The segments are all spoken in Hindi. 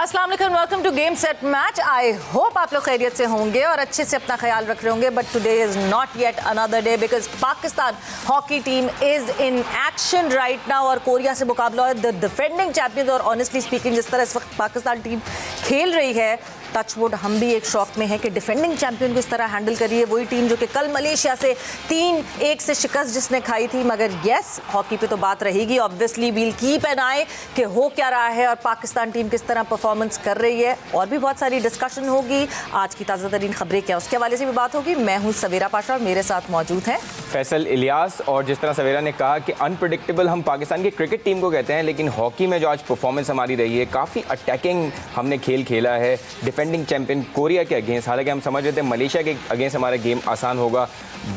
अस्सलाम वालेकुम, welcome to game set match. I hope आप लोग खैरियत से होंगे और अच्छे से अपना ख्याल रख रहे होंगे। But today is not yet another day because Pakistan hockey team is in action right now और कोरिया से मुकाबला है द डिफेंडिंग चैंपियंस। और ऑनेस्टली स्पीकिंग जिस तरह इस वक्त पाकिस्तान टीम खेल रही है, टचवुड हम भी एक शौक में है कि डिफेंडिंग चैंपियन को इस तरह हैंडल करी है। वही टीम जो कि कल मलेशिया से 3-1 से शिकस्त जिसने खाई थी। मगर यस, हॉकी पे तो बात रहेगी। ऑब्वियसली वील कीप एन आई कि हो क्या रहा है और पाकिस्तान टीम किस तरह परफॉर्मेंस कर रही है। और भी बहुत सारी डिस्कशन होगी। आज की ताज़ा तरीन खबरें क्या, उसके हवाले से भी बात होगी। मैं हूँ सवेरा पाशा और मेरे साथ मौजूद हैं फैसल इलियास। और जिस तरह सवेरा ने कहा कि अनप्रेडिक्टेबल हम पाकिस्तान की क्रिकेट टीम को कहते हैं, लेकिन हॉकी में जो आज परफॉर्मेंस हमारी रही है, काफ़ी अटैकिंग हमने खेल खेला है डिफेंडिंग चैंपियन कोरिया के अगेंस्ट। हालांकि हम समझ रहे थे मलेशिया के अगेंस्ट हमारा गेम आसान होगा,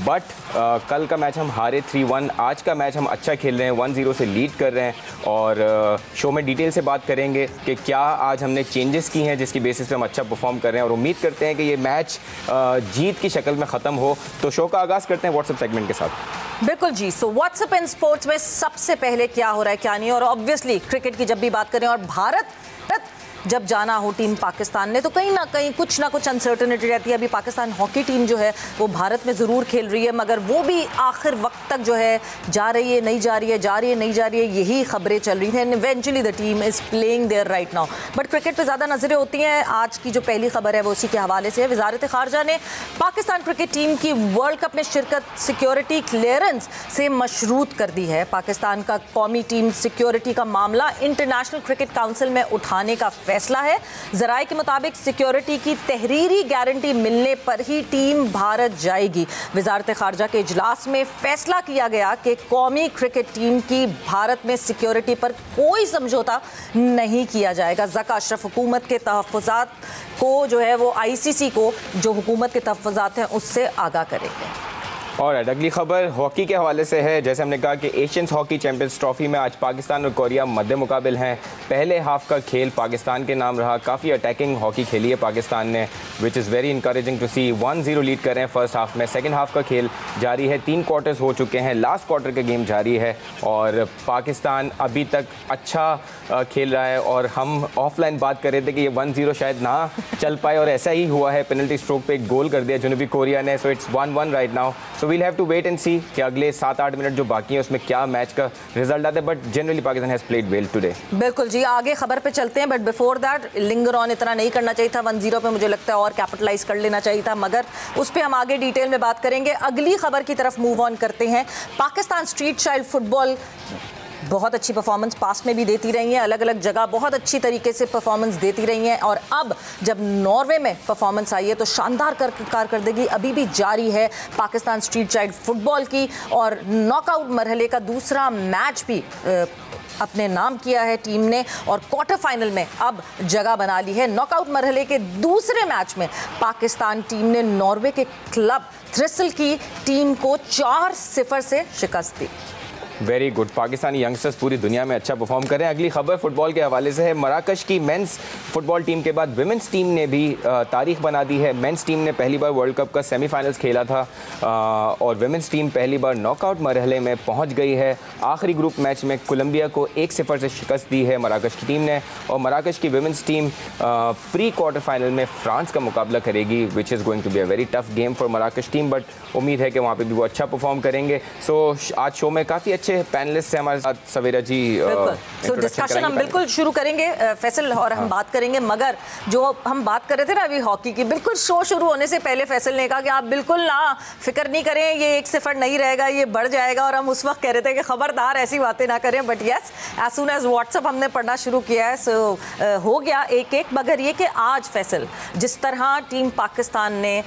बट कल का मैच हम हारे 3-1। आज का मैच हम अच्छा खेल रहे हैं, 1-0 से लीड कर रहे हैं। और शो में डिटेल से बात करेंगे कि क्या आज हमने चेंजेस की हैं जिसकी बेसिस पे हम अच्छा परफॉर्म कर रहे हैं। और उम्मीद करते हैं कि ये मैच जीत की शक्ल में ख़त्म हो। तो शो का आगाज़ करते हैं व्हाट्सएप सेगमेंट के साथ। बिल्कुल जी। सो व्हाट्सएप इन स्पोर्ट्स में सबसे पहले क्या हो रहा है क्या नहीं। और ऑब्वियसली क्रिकेट की जब भी बात करें और भारत जब जाना हो टीम पाकिस्तान ने, तो कहीं ना कहीं कुछ ना कुछ अनसर्टनिटी रहती है। अभी पाकिस्तान हॉकी टीम जो है वो भारत में ज़रूर खेल रही है, मगर वो भी आखिर वक्त तक जो है जा रही है नहीं जा रही है, जा रही है नहीं जा रही है, यही खबरें चल रही थी। Eventually the team is playing there right now. But cricket पर ज़्यादा नज़रें होती हैं। आज की जो पहली खबर है वो उसी के हवाले से है। वज़ारत ख़ारजा ने पाकिस्तान क्रिकेट टीम की वर्ल्ड कप में शिरकत सिक्योरिटी क्लियरेंस से मशरूत कर दी है। पाकिस्तान का कौमी टीम सिक्योरिटी का मामला इंटरनेशनल क्रिकेट काउंसिल में उठाने का फैसला है। ज़राए के मुताबिक सिक्योरिटी की तहरीरी गारंटी मिलने पर ही टीम भारत जाएगी। वज़ारत ख़ारजा के इजलास में फैसला किया गया कि कौमी क्रिकेट टीम की भारत में सिक्योरिटी पर कोई समझौता नहीं किया जाएगा। ज़का अशरफ हुकूमत के तहफ़्फ़ुज़ात को जो है वो ICC को जो हुकूमत के तहफ़्फ़ुज़ात हैं उससे आगाह करेंगे। और अगली खबर हॉकी के हवाले से है। जैसे हमने कहा कि एशियंस हॉकी चैंपियंस ट्रॉफी में आज पाकिस्तान और कोरिया मद्दे मुकाबिल हैं। पहले हाफ का खेल पाकिस्तान के नाम रहा। काफ़ी अटैकिंग हॉकी खेली है पाकिस्तान ने, which is very encouraging to see. 1-0 lead कर रहे हैं फर्स्ट हाफ में। सेकंड हाफ का खेल जारी है, 3 क्वार्टर्स हो चुके हैं, लास्ट क्वार्टर का गेम जारी है और पाकिस्तान अभी तक अच्छा खेल रहा है। और हम ऑफलाइन बात कर रहे थे कि ये 1-0 शायद ना चल पाए और ऐसा ही हुआ है। पेनल्टी स्ट्रोक पे एक गोल कर दिया जनूबी कोरिया ने। So it's 1-1 right now. So we'll have to wait and see कि अगले 7-8 मिनट जो बाकी हैं उसमें क्या मैच का रिजल्ट आता है। But generally Pakistan has played well today. बिल्कुल जी, आगे खबर पे चलते हैं। But before that linger on इतना नहीं करना चाहिए था 1-0 पे। मुझे लगता है और कैपिटलाइज कर लेना चाहिए था, मगर उस पर हम आगे डिटेल में बात करेंगे। अगली खबर की तरफ मूव ऑन करते हैं। पाकिस्तान स्ट्रीट चाइल्ड फुटबॉल बहुत अच्छी परफॉर्मेंस पास में भी देती रही हैं, अलग अलग जगह बहुत अच्छी तरीके से परफॉर्मेंस देती रही हैं। और अब जब नॉर्वे में परफॉर्मेंस आई है तो शानदार कारकर्दगी अभी भी जारी है पाकिस्तान स्ट्रीट चाइल्ड फुटबॉल की। और नॉकआउट मरहले का दूसरा मैच भी अपने नाम किया है टीम ने और क्वार्टर फाइनल में अब जगह बना ली है। नॉकआउट मरहले के दूसरे मैच में पाकिस्तान टीम ने नॉर्वे के क्लब थ्रिसल की टीम को 4-0 से शिकस्त दी। Very good. पाकिस्तानी यंगस्टर्स पूरी दुनिया में अच्छा परफॉर्म कर रहे हैं। अगली खबर फुटबॉल के हवाले से है। मराकश की मेंस फुटबॉल टीम के बाद विमेंस टीम ने भी तारीख बना दी है। मेंस टीम ने पहली बार वर्ल्ड कप का सेमीफाइनल्स खेला था और विमेंस टीम पहली बार नॉकआउट मरहले में पहुंच गई है। आखिरी ग्रुप मैच में कोलंबिया को 1-0 से शिकस्त दी है मराकश की टीम ने। और मराकश की women's team pre quarter final में फ्रांस का मुकाबला करेगी, which is going to be a very tough game for मराकश टीम। बट उम्मीद है कि वहाँ पर भी वो अच्छा परफॉर्म करेंगे। सो आज शो में काफ़ी अच्छे पैनलिस्ट से हमारे साथ सवेरा जी। तो डिस्कशन हम बिल्कुल शुरू करेंगे फैसल और हम बात करेंगे। मगर जो हम बात कर रहे थे ना अभी हॉकी की, बिल्कुल शो शुरू होने से पहले फैसल ने कहा कि आप बिल्कुल ना फिक्र नहीं करें, ये 1-0 नहीं रहेगा, ये बढ़ जाएगा। और हम उस वक्त कह रहे थे कि खबरदार ऐसी बातें ना करें। But yes, as soon as WhatsApp हमने पढ़ना शुरू किया है सो हो गया 1-1। मगर ये कि आज फैसल जिस तरह टीम पाकिस्तान ने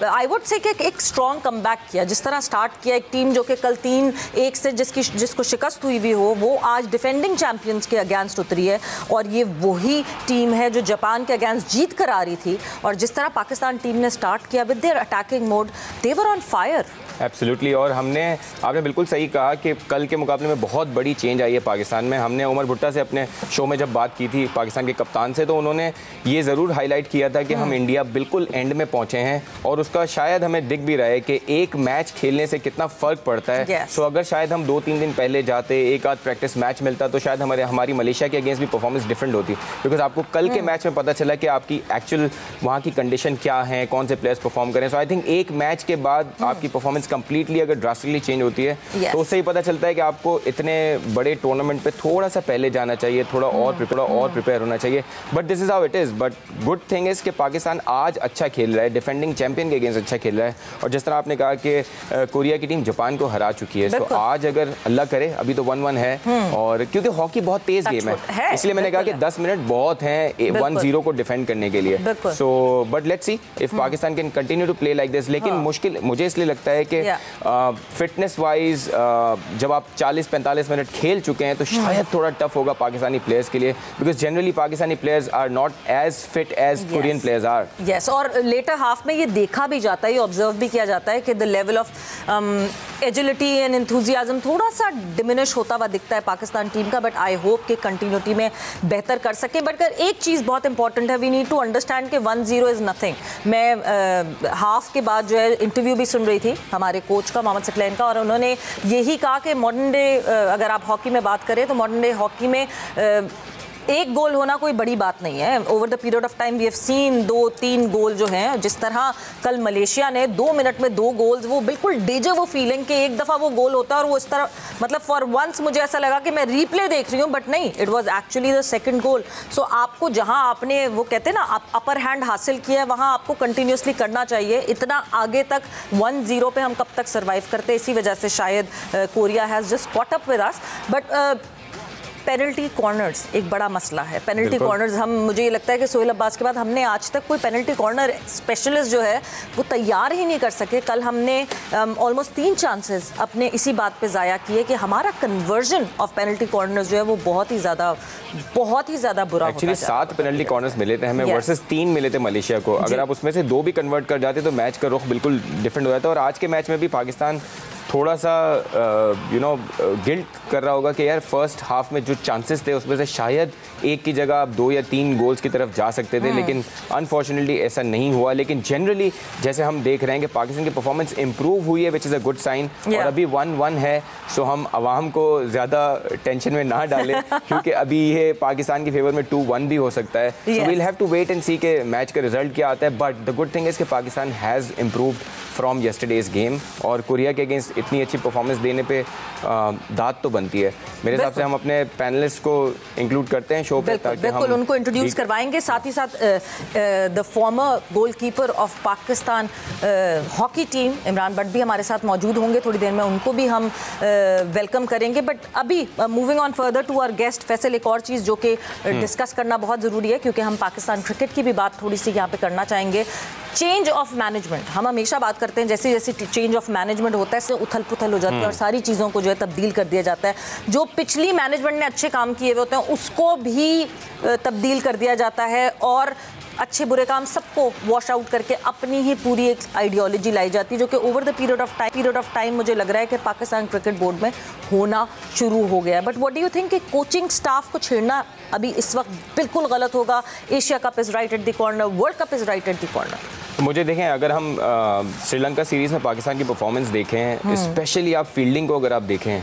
आई वुड से एक स्ट्रॉन्ग कमबैक किया, जिस तरह स्टार्ट किया एक टीम जो कि कल 3-1 से जिसको शिकस्त हुई भी हो, वो आज डिफेंडिंग चैंपियंस के अगेंस्ट उतरी है। और ये वही टीम है जो जापान के अगेंस्ट जीत कर आ रही थी। और जिस तरह पाकिस्तान टीम ने स्टार्ट किया with their attacking mode, they were on fire. Absolutely. और आपने बिल्कुल सही कहा कि कल के मुकाबले में बहुत बड़ी चेंज आई है पाकिस्तान में। हमने उमर भुट्टा से अपने शो में जब बात की थी पाकिस्तान के कप्तान से, तो उन्होंने ये ज़रूर हाईलाइट किया था कि हम इंडिया बिल्कुल एंड में पहुँचे हैं और उसका शायद हमें दिख भी रहा है कि एक मैच खेलने से कितना फ़र्क पड़ता है। सो अगर शायद हम 2-3 दिन पहले जाते, एक आध प्रैक्टिस मैच मिलता तो शायद हमारी मलेशिया के अगेंस्ट भी परफॉर्मेंस डिफरेंट होती, बिकॉज आपको कल के मैच में पता चला कि आपकी एक्चुअल वहाँ की कंडीशन क्या है, कौन से प्लेयर्स परफॉर्म करें। सो आई थिंक एक मैच के बाद आपकी परफॉर्मेंस कंप्लीटली अगर ड्रास्टिकली चेंज होती है तो उससे ही पता चलता है कि आपको इतने बड़े टूर्नामेंट पे थोड़ा सा पहले जाना चाहिए, थोड़ा और प्रिपेयर होना चाहिए। But this is how it is. But good thing is कि पाकिस्तान आज अच्छा खेल रहा है, डिफेंडिंग चैंपियन के अगेंस्ट अच्छा खेल रहा है। और जिस तरह आपने कहा कि कोरिया की टीम जापान को हरा चुकी है, तो आज अगर अल्लाह करे, अभी तो 1-1 है, और क्योंकि हॉकी बहुत तेज गेम है, इसलिए मैंने कहा कि 10 मिनट बहुत हैं 1-0 को डिफेंड करने के लिए। So but let's see if Pakistan can continue to play like this. लेकिन मुश्किल मुझे इसलिए लगता है कि फिटनेस वाइज जब आप 40-45 मिनट खेल चुके हैं तो शायद थोड़ा टफ होगा पाकिस्तानी प्लेयर्स के लिए, because generally Pakistani players are not as fit as Korean players are. Yes, और लेटर हाफ में ये देखा भी जाता है, ये ऑब्जर्व भी किया जाता है कि the level of agility and enthusiasm थोड़ा सा डिमिनिश होता हुआ दिखता है पाकिस्तान टीम का। बट आई होप कि कंटिन्यूटी में बेहतर कर सकें। बट एक चीज़ बहुत इंपॉर्टेंट है, वी नीड टू अंडरस्टैंड कि 1-0 इज़ नथिंग। मैं हाफ के बाद जो है इंटरव्यू भी सुन रही थी हमारे कोच का, मोहम्मद सकलैन का, और उन्होंने यही कहा कि मॉडर्न डे अगर आप हॉकी में बात करें तो मॉडर्न डे हॉकी में एक गोल होना कोई बड़ी बात नहीं है। Over the period of time we have seen 2-3 goal जो हैं, जिस तरह कल मलेशिया ने 2 मिनट में 2 गोल्स, वो बिल्कुल डेजा वो फीलिंग कि एक दफ़ा वो गोल होता है और वो इस तरह, मतलब फॉर वंस मुझे ऐसा लगा कि मैं रीप्ले देख रही हूँ, बट नहीं, it was actually the second goal. So आपको जहाँ आपने वो कहते हैं ना अपर हैंड हासिल किया है, वहाँ आपको कंटिन्यूसली करना चाहिए। इतना आगे तक 1-0 पे हम कब तक सर्वाइव करते, इसी वजह से शायद Korea has just caught up with us. But penalty corners एक बड़ा मसला है। पेनल्टी कॉर्नर्स मुझे ये लगता है कि सोहेल अब्बास के बाद हमने आज तक कोई पेनल्टी कॉर्नर स्पेशलिस्ट जो है वो तैयार ही नहीं कर सके। कल हमने ऑलमोस्ट 3 चांसेस अपने इसी बात पे ज़ाया किए कि हमारा कन्वर्जन ऑफ पेनल्टी कॉर्नर्स जो है वो बहुत ही ज़्यादा बुरा। एक्चुअली 7 पेनल्टी कॉर्नर्स मिले थे हमें वर्सेस 3 मिले थे मलेशिया को। अगर आप उसमें से 2 भी कन्वर्ट कर जाते तो मैच का रुख बिल्कुल डिफरेंट हो जाता। और आज के मैच में भी पाकिस्तान थोड़ा सा गिल्ट कर रहा होगा कि यार फर्स्ट हाफ में जो चांसेस थे उसमें से शायद एक की जगह आप 2 या 3 गोल्स की तरफ जा सकते थे, लेकिन अनफॉर्चुनेटली ऐसा नहीं हुआ। लेकिन जनरली जैसे हम देख रहे हैं कि पाकिस्तान की परफॉर्मेंस इंप्रूव हुई है, which is a good sign. और अभी 1-1 है, सो हम आवाम को ज़्यादा टेंशन में ना डालें क्योंकि अभी ये पाकिस्तान के फेवर में 2-1 भी हो सकता है। So we'll have to wait and see के मैच का रिजल्ट क्या आता है। But the good thing is कि Pakistan has improved from yesterday's game, और कोरिया के अगेंस्ट इतनी अच्छी परफॉर्मेंस देने पे दाद तो बनती है। मेरे हिसाब से हम अपने पैनलिस्ट को इंक्लूड करते हैं शो पे, ताकि बिल्कुल उनको इंट्रोड्यूस करवाएंगे। साथ ही साथ the former goalkeeper of Pakistan hockey team Imran Bhatt भी हमारे साथ मौजूद होंगे, थोड़ी देर में उनको भी हम वेलकम करेंगे। बट अभी moving on further to our guest Faisal, एक और चीज़ जो कि डिस्कस करना बहुत ज़रूरी है क्योंकि हम पाकिस्तान क्रिकेट की भी बात थोड़ी सी यहाँ पे करना चाहेंगे। चेंज ऑफ मैनेजमेंट, हम हमेशा बात करते हैं जैसे जैसे चेंज ऑफ मैनेजमेंट होता है इससे उथल पुथल हो जाती है और सारी चीज़ों को जो है तब्दील कर दिया जाता है। जो पिछली मैनेजमेंट ने अच्छे काम किए हुए होते हैं उसको भी तब्दील कर दिया जाता है और अच्छे बुरे काम सबको वॉश आउट करके अपनी ही पूरी एक आइडियोलॉजी लाई जाती है, जो कि over the period of time मुझे लग रहा है कि पाकिस्तान क्रिकेट बोर्ड में होना शुरू हो गया है। But what do you think कि कोचिंग स्टाफ को छेड़ना अभी इस वक्त बिल्कुल गलत होगा? Asia cup is right at the corner, world cup is right at the corner. मुझे देखें, अगर हम श्रीलंका सीरीज़ में पाकिस्तान की परफॉर्मेंस देखें, स्पेशली आप फील्डिंग को अगर आप देखें,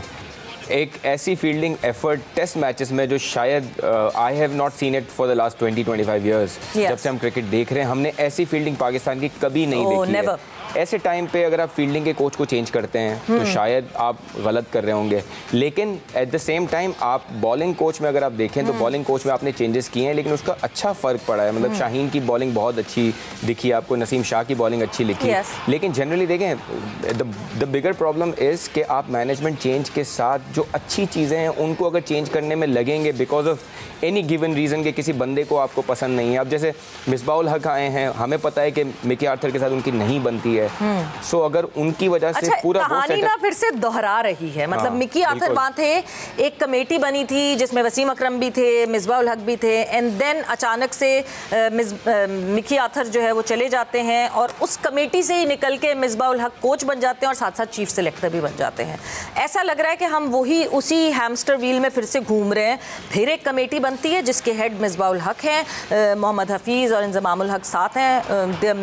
एक ऐसी फील्डिंग एफर्ट टेस्ट मैचेस में जो शायद I have not seen it for the last 20-25 years. जब से हम क्रिकेट देख रहे हैं हमने ऐसी फील्डिंग पाकिस्तान की कभी नहीं देखी है। ऐसे टाइम पे अगर आप फील्डिंग के कोच को चेंज करते हैं तो शायद आप गलत कर रहे होंगे, लेकिन एट द सेम टाइम आप बॉलिंग कोच में अगर आप देखें तो बॉलिंग कोच में आपने चेंजेस किए हैं, लेकिन उसका अच्छा फ़र्क पड़ा है। मतलब शाहीन की बॉलिंग बहुत अच्छी दिखी आपको, नसीम शाह की बॉलिंग अच्छी लिखी, लेकिन जनरली देखें द बिगर प्रॉब्लम इज़ कि आप मैनेजमेंट चेंज के साथ जो अच्छी चीज़ें हैं उनको अगर चेंज करने में लगेंगे because of any given reason के किसी बंदे को आपको पसंद नहीं है। अब जैसे मिसबाउल हक आए हैं, हमें पता है कि मिकी आर्थर के साथ उनकी नहीं बनती है, सो अगर उनकी वजह से पूरा कहानी ना फिर से दोहरा रही है। मतलब मिकी आर्थर वहाँ थे, एक कमेटी बनी थी जिसमें वसीम अकरम भी थे, मिसबाउल हक भी थे, एंड देन अचानक से मिकी आर्थर जो है वो चले जाते हैं और उस कमेटी से ही निकल के मिसबाउल हक कोच बन जाते हैं और साथ साथ चीफ सिलेक्टर भी बन जाते हैं। ऐसा लग रहा है कि हम उसी हैमस्टर व्हील में फिर से घूम रहे हैं। फिर एक कमेटी बनती है जिसके हेड मिसबाउल हक हैं, मोहम्मद हफीज़ और इंजमामुल हक साथ हैं,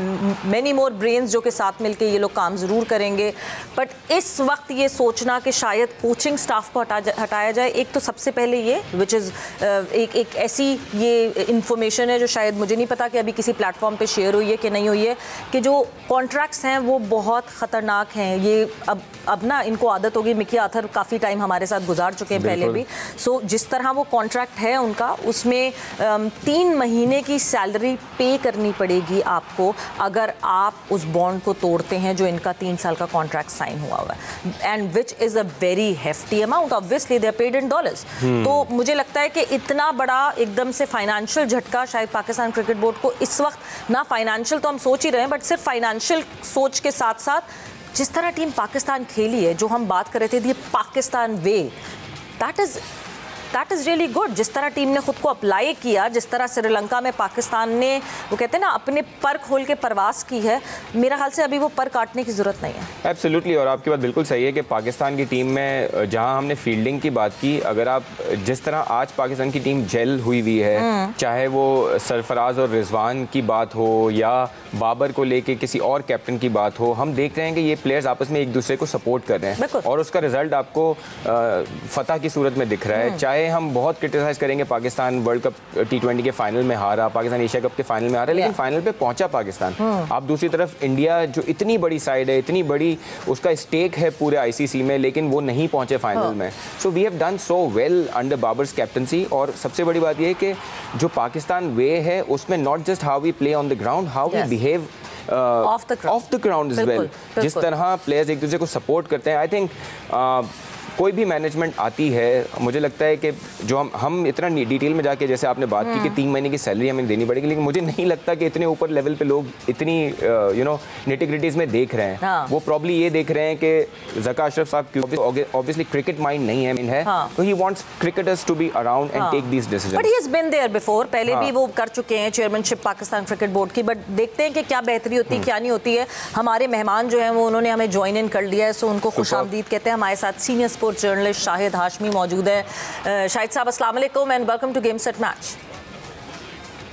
मेनी मोर ब्रेन्स जो के साथ साथ मिलकर ये लोग काम ज़रूर करेंगे। बट इस वक्त ये सोचना कि शायद कोचिंग स्टाफ को हटाया जाए, एक तो सबसे पहले ये विच इज़ एक ऐसी ये इंफॉर्मेशन है जो शायद मुझे नहीं पता कि अभी किसी प्लेटफॉर्म पे शेयर हुई है कि नहीं हुई है, कि जो कॉन्ट्रैक्ट्स हैं वो बहुत ख़तरनाक हैं। ये अब ना इनको आदत होगी, मिकी आर्थर काफ़ी टाइम हमारे साथ गुजार चुके हैं पहले भी। सो जिस तरह वो कॉन्ट्रैक्ट है उनका, उसमें 3 महीने की सैलरी पे करनी पड़ेगी आपको अगर आप उस बॉन्ड को तोड़ते हैं जो इनका 3 साल का कॉन्ट्रैक्ट साइन हुआ हुआ है, and which is a very hefty amount. Obviously they are paid in dollars. तो मुझे लगता है कि इतना बड़ा एकदम से फाइनेंशियल झटका शायद पाकिस्तान क्रिकेट बोर्ड को इस वक्त, ना फाइनेंशियल तो हम सोच ही रहे हैं, बट सिर्फ फाइनेंशियल सोच के साथ साथ जिस तरह टीम पाकिस्तान खेली है, जो हम बात कर रहे थे पाकिस्तान वे, दैट इज़ रियली गुड। जिस तरह टीम ने खुद को अप्लाई किया, जिस तरह श्रीलंका में पाकिस्तान ने, वो कहते हैं ना, अपने पर खोल के प्रवास की है, मेरा ख्याल से अभी वो पर काटने की ज़रूरत नहीं है। एब्सोल्युटली, और आपकी बात बिल्कुल सही है कि पाकिस्तान की टीम में जहां हमने फील्डिंग की बात की, अगर आप जिस तरह आज पाकिस्तान की टीम जेल हुई है, चाहे वो सरफराज और रिजवान की बात हो या बाबर को लेके किसी और कैप्टन की बात हो, हम देख रहे हैं कि ये प्लेयर्स आपस में एक दूसरे को सपोर्ट कर रहे हैं और उसका रिजल्ट आपको फतह की सूरत में दिख रहा है। चाहे हम बहुत क्रिटिसाइज करेंगे पाकिस्तान वर्ल्ड कप T20 के फाइनल में हारा, पाकिस्तान एशिया कप के फाइनल में हारा, लेकिन फाइनल पे पहुंचा पाकिस्तान। आप दूसरी तरफ इंडिया जो इतनी बड़ी साइड है, इतनी बड़ी उसका स्टेक है पूरे ICC में, लेकिन वो नहीं पहुंचे फाइनल में। So we have done so well under Babar's captaincy. और सबसे बड़ी बात यह है कि जो पाकिस्तान वे है उसमें not just how we play on the ground, how we behave off the ground is well. जिस तरह प्लेयर्स एक दूसरे को सपोर्ट करते हैं, आई थिंक कोई भी मैनेजमेंट आती है, मुझे लगता है कि जो हम इतना डिटेल में जाके, जैसे आपने बात की कि 3 महीने की सैलरी हमें देनी पड़ेगी, लेकिन मुझे नहीं लगता कि इतने ऊपर लेवल पे लोग इतनी निटिग्रिटीज में देख रहे हैं। वो प्रॉब्ली ये देख रहे हैं कि ज़का अशरफ साहब ऑब्वियसली क्रिकेट माइंड नहीं है, तो he wants cricketers to be around and take these decisions. But he has been there before, पहले भी वो कर चुके हैं चेयरमैनशिप पाकिस्तान क्रिकेट बोर्ड की। बट देखते हैं कि क्या बेहतरी होती है, क्या नहीं होती है। हमारे मेहमान जो हैं वो उन्होंने हमें ज्वाइन इन कर लिया है, सो उनको खुशामदीद कहते हैं। हमारे साथ senior sports journalist Shahid Hashmi मौजूद है। शाहिद साहब, अस्सलाम वालेकुम and welcome to game set match.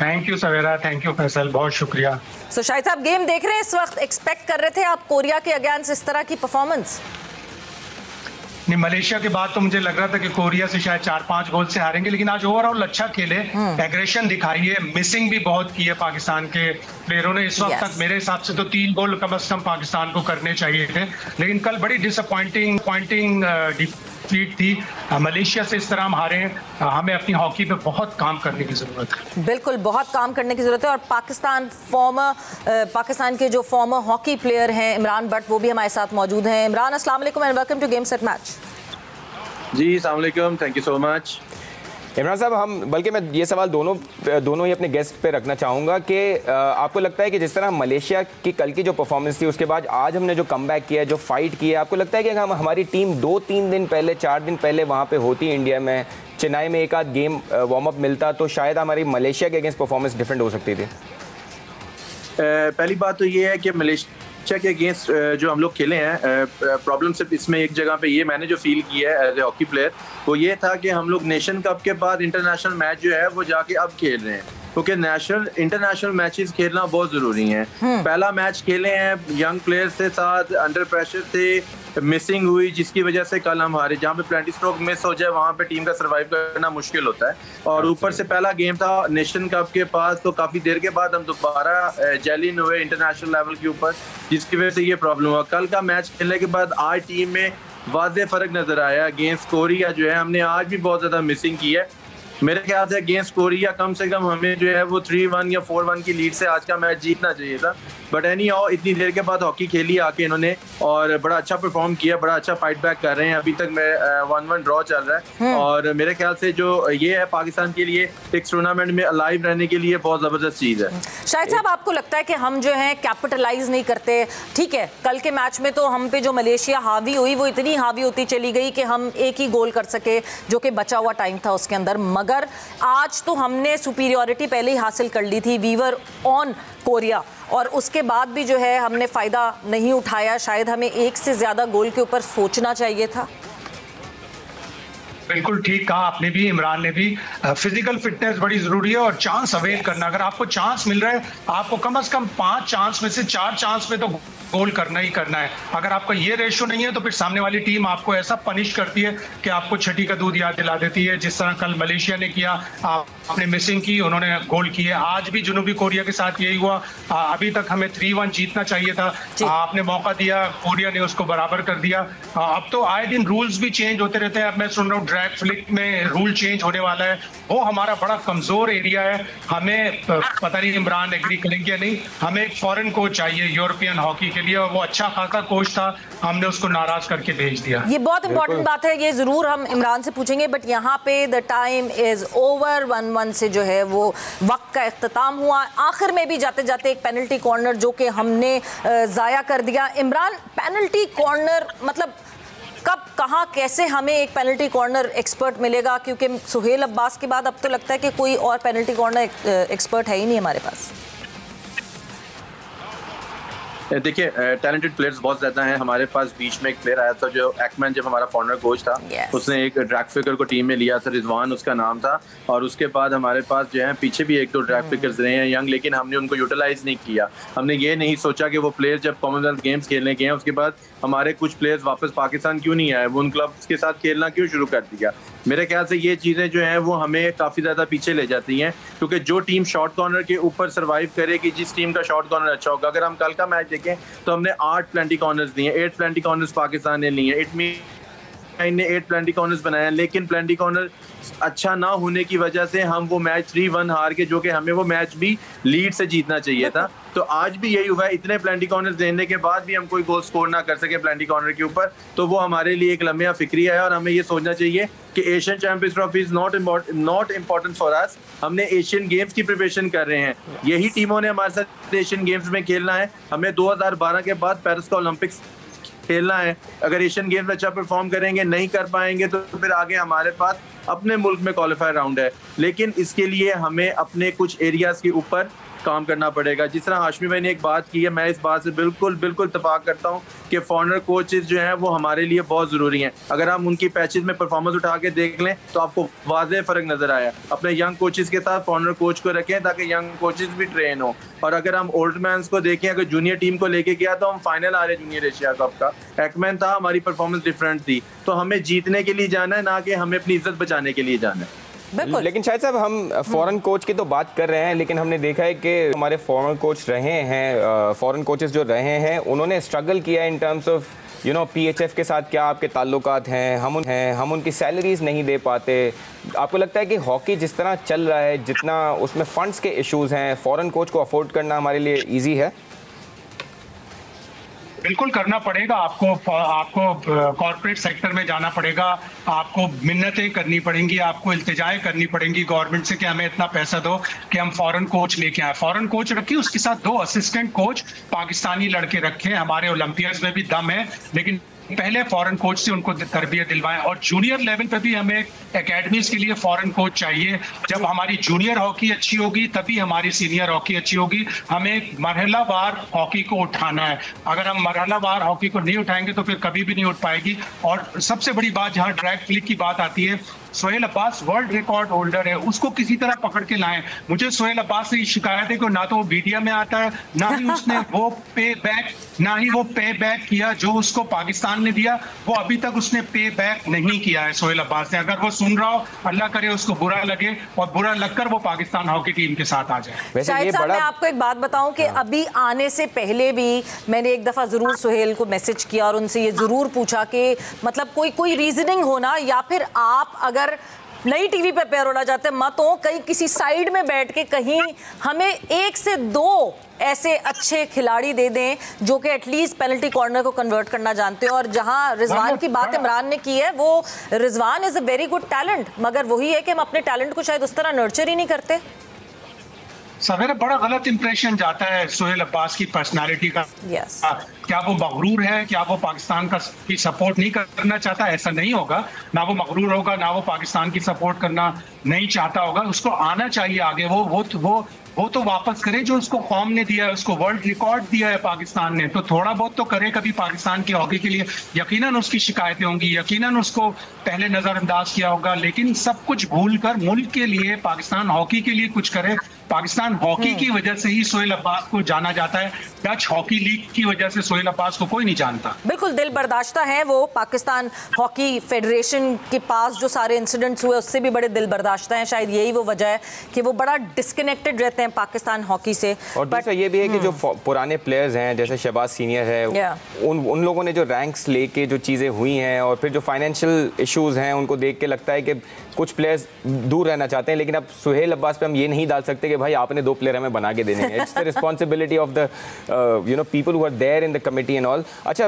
Thank you Savera, thank you Faisal, बहुत शुक्रिया। सो शाहिद साहब, गेम देख रहे हैं इस वक्त, एक्सपेक्ट कर रहे थे आप कोरिया के अगेंस्ट इस तरह की परफॉर्मेंस? नहीं, मलेशिया के बाद तो मुझे लग रहा था कि कोरिया से शायद 4-5 गोल से हारेंगे, लेकिन आज ओवरऑल अच्छा खेले, एग्रेशन दिखाई है, मिसिंग भी बहुत की है पाकिस्तान के प्लेयरों ने। इस वक्त तक मेरे हिसाब से तो 3 गोल कम से कम पाकिस्तान को करने चाहिए थे, लेकिन कल बड़ी डिसअपॉइंटिंग डिफीट थी मलेशिया से। इस तरह हम हारे, हमें अपनी हॉकी पे बहुत काम करने की जरूरत है। बिल्कुल, बहुत काम करने की जरूरत है। और पाकिस्तान के जो फॉर्मर हॉकी प्लेयर हैं इमरान भट्ट, वो भी हमारे साथ मौजूद हैं। इमरान, अस्सलाम वालेकुम and welcome to game set match. जी अस्सलाम वालेकुम, thank you so much. Imran साहब, बल्कि मैं ये सवाल दोनों ही अपने गेस्ट पे रखना चाहूँगा कि आपको लगता है कि जिस तरह मलेशिया की कल की जो परफॉर्मेंस थी, उसके बाद आज हमने जो कमबैक किया, जो फाइट की है, आपको लगता है कि अगर हमारी टीम 2-3 दिन पहले, 4 दिन पहले वहाँ पे होती इंडिया में, चेन्नई में एक आध गेम वार्म अप मिलता, तो शायद हमारी मलेशिया के अगेंस्ट परफॉर्मेंस डिफरेंट हो सकती थी? पहली बात तो ये है कि मलेशिया के अगेंस्ट जो हम लोग खेले हैं, प्रॉब्लम सिर्फ इसमें एक जगह पे ये मैंने जो फील किया है एज ए हॉकी प्लेयर, वो ये था कि हम लोग नेशन कप के बाद इंटरनेशनल मैच जो है वो जाके अब खेल रहे हैं, क्योंकि इंटरनेशनल मैचेस खेलना बहुत ज़रूरी है। पहला मैच खेले हैं यंग प्लेयर्स के साथ, अंडर प्रेशर थे, मिसिंग हुई, जिसकी वजह से कल हम हारे। जहाँ पे प्लेंटी स्ट्रोक मिस हो जाए वहाँ पे टीम का सर्वाइव करना मुश्किल होता है, और ऊपर से पहला गेम था नेशन कप के पास, तो काफ़ी देर के बाद हम दोबारा जेलिन हुए इंटरनेशनल लेवल के ऊपर, जिसकी वजह से ये प्रॉब्लम हुआ। कल का मैच खेलने के बाद आज टीम में वाज़े फ़र्क नज़र आया। अगेंस्ट कोरिया जो है हमने आज भी बहुत ज़्यादा मिसिंग की है। मेरे ख्याल से अगेंस्ट कोरिया कम से कम हमें जो है वो 3-1 या 4-1 की लीड से आज का मैच जीतना चाहिए था। बट एनी हाउ इतनी देर के बाद हॉकी खेली आके इन्होंने, और बड़ा अच्छा परफॉर्म किया, बड़ा अच्छा फाइट बैक कर रहे हैं। अभी तक मैं 1-1 ड्रॉ चल रहा है, और मेरे ख्याल से जो ये है पाकिस्तान के लिए एक टूर्नामेंट में अलाइव रहने के लिए बहुत ज़बरदस्त चीज़ है। शायद साहब, आपको लगता है कि हम जो है कैपिटलाइज नहीं करते? ठीक है, कल के मैच में तो हम पे जो मलेशिया हावी हुई, वो इतनी हावी होती चली गई कि हम एक ही गोल कर सके, जो कि बचा हुआ टाइम था उसके अंदर। मगर आज तो हमने सुपीरियॉरिटी पहले ही हासिल कर ली थी, वी वर ऑन कोरिया, और उसके बाद भी जो है हमने फ़ायदा नहीं उठाया। शायद हमें एक से ज़्यादा गोल के ऊपर सोचना चाहिए था। बिल्कुल ठीक कहा आपने भी, इमरान ने भी। फिजिकल फिटनेस बड़ी जरूरी है, और चांस अवेल करना। अगर आपको चांस मिल रहा है, आपको कम से कम 5 चांस में से 4 चांस में तो गोल करना ही करना है। अगर आपका ये रेशो नहीं है तो फिर सामने वाली टीम आपको ऐसा पनिश करती है कि आपको छठी का दूध याद दिला देती है। जिस तरह कल मलेशिया ने किया, आपने मिसिंग की, उन्होंने गोल किए। आज भी जनूबी कोरिया के साथ यही हुआ। अभी तक हमें 3-1 जीतना चाहिए था, आपने मौका दिया, कोरिया ने उसको बराबर कर दिया। अब तो आए दिन रूल्स भी चेंज होते रहते हैं। अब मैं सुन रहा हूँ ड्रैग फ्लिक में रूल चेंज होने वाला है, वो हमारा बड़ा कमजोर एरिया है। हमें पता नहीं इमरान एग्री करेंगे या नहीं, हमें एक फॉरेन कोच चाहिए यूरोपियन हॉकी के लिए, और वो अच्छा खासा कोच था, हमने उसको नाराज करके भेज दिया। ये बहुत इंपॉर्टेंट बात है, ये जरूर हम इमरान से पूछेंगे, बट यहाँ पे द टाइम इज ओवर। 1-1 से जो है वो वक्त का इख्तिताम हुआ। आखिर में भी जाते जाते एक पेनल्टी कॉर्नर जो कि हमने जाया कर दिया। इमरान, पेनल्टी कॉर्नर मतलब कब, कहाँ, कैसे हमें एक पेनल्टी कॉर्नर एक्सपर्ट मिलेगा? क्योंकि सुहेल अब्बास के बाद अब तो लगता है कि कोई और पेनल्टी कॉर्नर एक्सपर्ट है ही नहीं हमारे पास। देखिए, टैलेंटेड प्लेयर्स बहुत ज्यादा हैं हमारे पास। बीच में एक प्लेयर आया था जो एक्मैन, जब हमारा फॉरनर कोच था, उसने एक ड्रैग फिगर को टीम में लिया था, रिजवान उसका नाम था। और उसके बाद हमारे पास जो है पीछे भी 1-2 ड्रैग फिगर्स रहे हैं यंग, लेकिन हमने उनको यूटिलाइज नहीं किया। हमने ये नहीं सोचा कि वो प्लेयर जब कॉमनवेल्थ गेम्स खेलने गए हैं उसके बाद हमारे कुछ प्लेयर्स वापस पाकिस्तान क्यों नहीं आए, वो उन क्लब्स के साथ खेलना क्यों शुरू कर दिया। मेरे ख्याल से ये चीज़ें जो हैं वो हमें काफ़ी ज़्यादा पीछे ले जाती हैं, क्योंकि जो टीम शॉर्ट कॉर्नर के ऊपर सर्वाइव करेगी, जिस टीम का शॉर्ट कॉर्नर अच्छा होगा। अगर हम कल का मैच देखें तो हमने 8 प्लेंटी कॉर्नर्स दिए, 8 प्लेंटी कॉर्नर्स पाकिस्तान ने लिए। इट मीन ने 8 प्लेंटी कॉर्नर्स बनाया, लेकिन प्लेंटी कॉर्नर अच्छा ना होने की वजह से हम वो मैच 3-1 हार के, जो कि हमें वो मैच भी लीड से जीतना चाहिए था। तो आज भी यही हुआ है, इतने प्लेंटी कॉर्नर्स देने के बाद भी हम कोई गोल स्कोर ना कर सके प्लेंटी कॉर्नर के ऊपर, तो वो हमारे लिए एक लम्हा फिक्रिया है। और हमें ये सोचना चाहिए कि Asian champions trophy is not important for us. हमने एशियन गेम्स की प्रिपरेशन कर रहे हैं, यही टीमों ने हमारे साथ एशियन गेम्स में खेलना है। हमें 2012 के बाद पेरिस का ओलंपिक्स खेलना है। अगर एशियन गेम्स में अच्छा परफॉर्म करेंगे, नहीं कर पाएंगे, तो फिर आगे हमारे पास अपने मुल्क में क्वालिफायर राउंड है। लेकिन इसके लिए हमें अपने कुछ एरियाज के ऊपर काम करना पड़ेगा। जिस तरह हाशमी भाई ने एक बात की है, मैं इस बात से बिल्कुल इत्तेफाक करता हूं कि फॉरनर कोचेस जो हैं वो हमारे लिए बहुत ज़रूरी हैं। अगर हम उनकी पैचेस में परफॉर्मेंस उठा के देख लें तो आपको वाज़ेह फ़र्क नज़र आया। अपने यंग कोचेस के साथ फॉरनर कोच को रखें ताकि यंग कोचेस भी ट्रेन हो। और अगर हम ओल्ड मैंस को देखें, अगर जूनियर टीम को लेके गया तो हम फाइनल आ रहे जूनियर एशिया कप का। एक्मैन था, हमारी परफॉर्मेंस डिफरेंट थी। तो हमें जीतने के लिए जाना है, ना कि हमें अपनी इज्जत बचाने के लिए जाना है। लेकिन शायद साहब, हम फॉरेन कोच की तो बात कर रहे हैं, लेकिन हमने देखा है कि हमारे फॉरेन कोच रहे हैं, फॉरेन कोचेस जो रहे हैं, उन्होंने स्ट्रगल किया इन टर्म्स ऑफ PHF के साथ क्या आपके ताल्लुकात हैं, हम उनकी सैलरीज नहीं दे पाते। आपको लगता है कि हॉकी जिस तरह चल रहा है, जितना उसमें फंड्स के इश्यूज हैं, फॉरेन कोच को अफोर्ड करना हमारे लिए ईजी है? बिल्कुल करना पड़ेगा। आपको कॉर्पोरेट सेक्टर में जाना पड़ेगा, आपको मिन्नतें करनी पड़ेंगी, आपको इल्तिजाएं करनी पड़ेंगी गवर्नमेंट से कि हमें इतना पैसा दो कि हम फॉरेन कोच लेके आए। फॉरेन कोच रखिए, उसके साथ 2 असिस्टेंट कोच पाकिस्तानी लड़के रखे। हमारे ओलंपियड्स में भी दम है, लेकिन पहले फॉरेन कोच से उनको तरबियत दिलवाएं। और जूनियर लेवल पे भी हमें एकेडमीज के लिए फॉरेन कोच चाहिए। जब हमारी जूनियर हॉकी अच्छी होगी तभी हमारी सीनियर हॉकी अच्छी होगी। हमें मरहलावार हॉकी को उठाना है। अगर हम मरहलावार हॉकी को नहीं उठाएंगे तो फिर कभी भी नहीं उठ पाएगी। और सबसे बड़ी बात, जहाँ ड्रैग फ्लिक की बात आती है, Sohail Abbas world record holder है, उसको किसी तरह पकड़ के लाएं। मुझे सोहेल अब्बास से शिकायत है कि ना तो वो मीडिया में आता है, ना ही उसने वो पे बैक किया जो उसको पाकिस्तान ने दिया। वो अभी तक उसने पे बैक नहीं किया है सोहेल अब्बास ने। अगर वो सुन रहा हो, अल्लाह करे उसको बुरा लगे, और बुरा लगकर वो पाकिस्तान हॉकी टीम के साथ आ जाए। शाहिद साहब, मैं आपको एक बात बताऊं कि अभी आने से पहले भी मैंने एक दफा जरूर सोहेल को मैसेज किया और उनसे ये जरूर पूछा कि मतलब कोई रीजनिंग हो ना, या फिर आप अगर नई टीवी पे पैर उड़ा जाते मत हो, कहीं किसी साइड में बैठ के कहीं हमें 1 से 2 ऐसे अच्छे खिलाड़ी दे दें जो कि एटलीस्ट पेनल्टी कॉर्नर को कन्वर्ट करना जानते हो। और जहां रिजवान की बात इमरान ने की है, वो Rizwan is a very good talent, मगर वही है कि हम अपने टैलेंट को शायद उस तरह नर्चर ही नहीं करते। सवेरे बड़ा गलत इंप्रेशन जाता है सोहेल अब्बास की पर्सनालिटी का। क्या वो मगरूर है? क्या वो पाकिस्तान की सपोर्ट नहीं करना चाहता? ऐसा नहीं होगा। ना वो मगरूर होगा, ना वो पाकिस्तान की सपोर्ट करना नहीं चाहता होगा। उसको आना चाहिए आगे। वो तो वापस करे जो उसको कौम ने दिया है, उसको वर्ल्ड रिकॉर्ड दिया है पाकिस्तान ने, तो थोड़ा बहुत तो करे कभी पाकिस्तान की हॉकी के लिए। यकीनन उसकी शिकायतें होंगी, यकीनन उसको पहले नजरअंदाज किया होगा, लेकिन सब कुछ भूलकर मुल्क के लिए, पाकिस्तान हॉकी के लिए कुछ करे। पाकिस्तान हॉकी की वजह से ही सोहेल अब्बास को जाना जाता है। डच हॉकी लीग की वजह से सोहेल सोहेल अब्बास को कोई नहीं जानता। बिल्कुल दिल बर्दाश्ता है वो। पाकिस्तान हॉकी फेडरेशन के पास जो सारे इंसिडेंट्स हुए उससे भी बड़े दिल बर्दाश्ता हैं। शायद यही वो वजह है कि वो बड़ा डिस्कनेक्टेड रहते हैं पाकिस्तान हॉकी से। और दूसरा ये भी है कि जो पुराने प्लेयर्स हैं जैसे शहबाज सीनियर है, उन लोगों ने जो रैंक्स लेके जो चीज़ें हुई हैं और फिर जो फाइनेंशियल इश्यूज हैं उनको देख के लगता है कि कुछ प्लेयर्स दूर रहना चाहते हैं। लेकिन अब सोहेल अब्बास पे हम ये नहीं डाल सकते कि भाई आपने 2 प्लेयर हमें बना के देने हैं। It's the responsibility of the people who are there in the committee and all. अच्छा,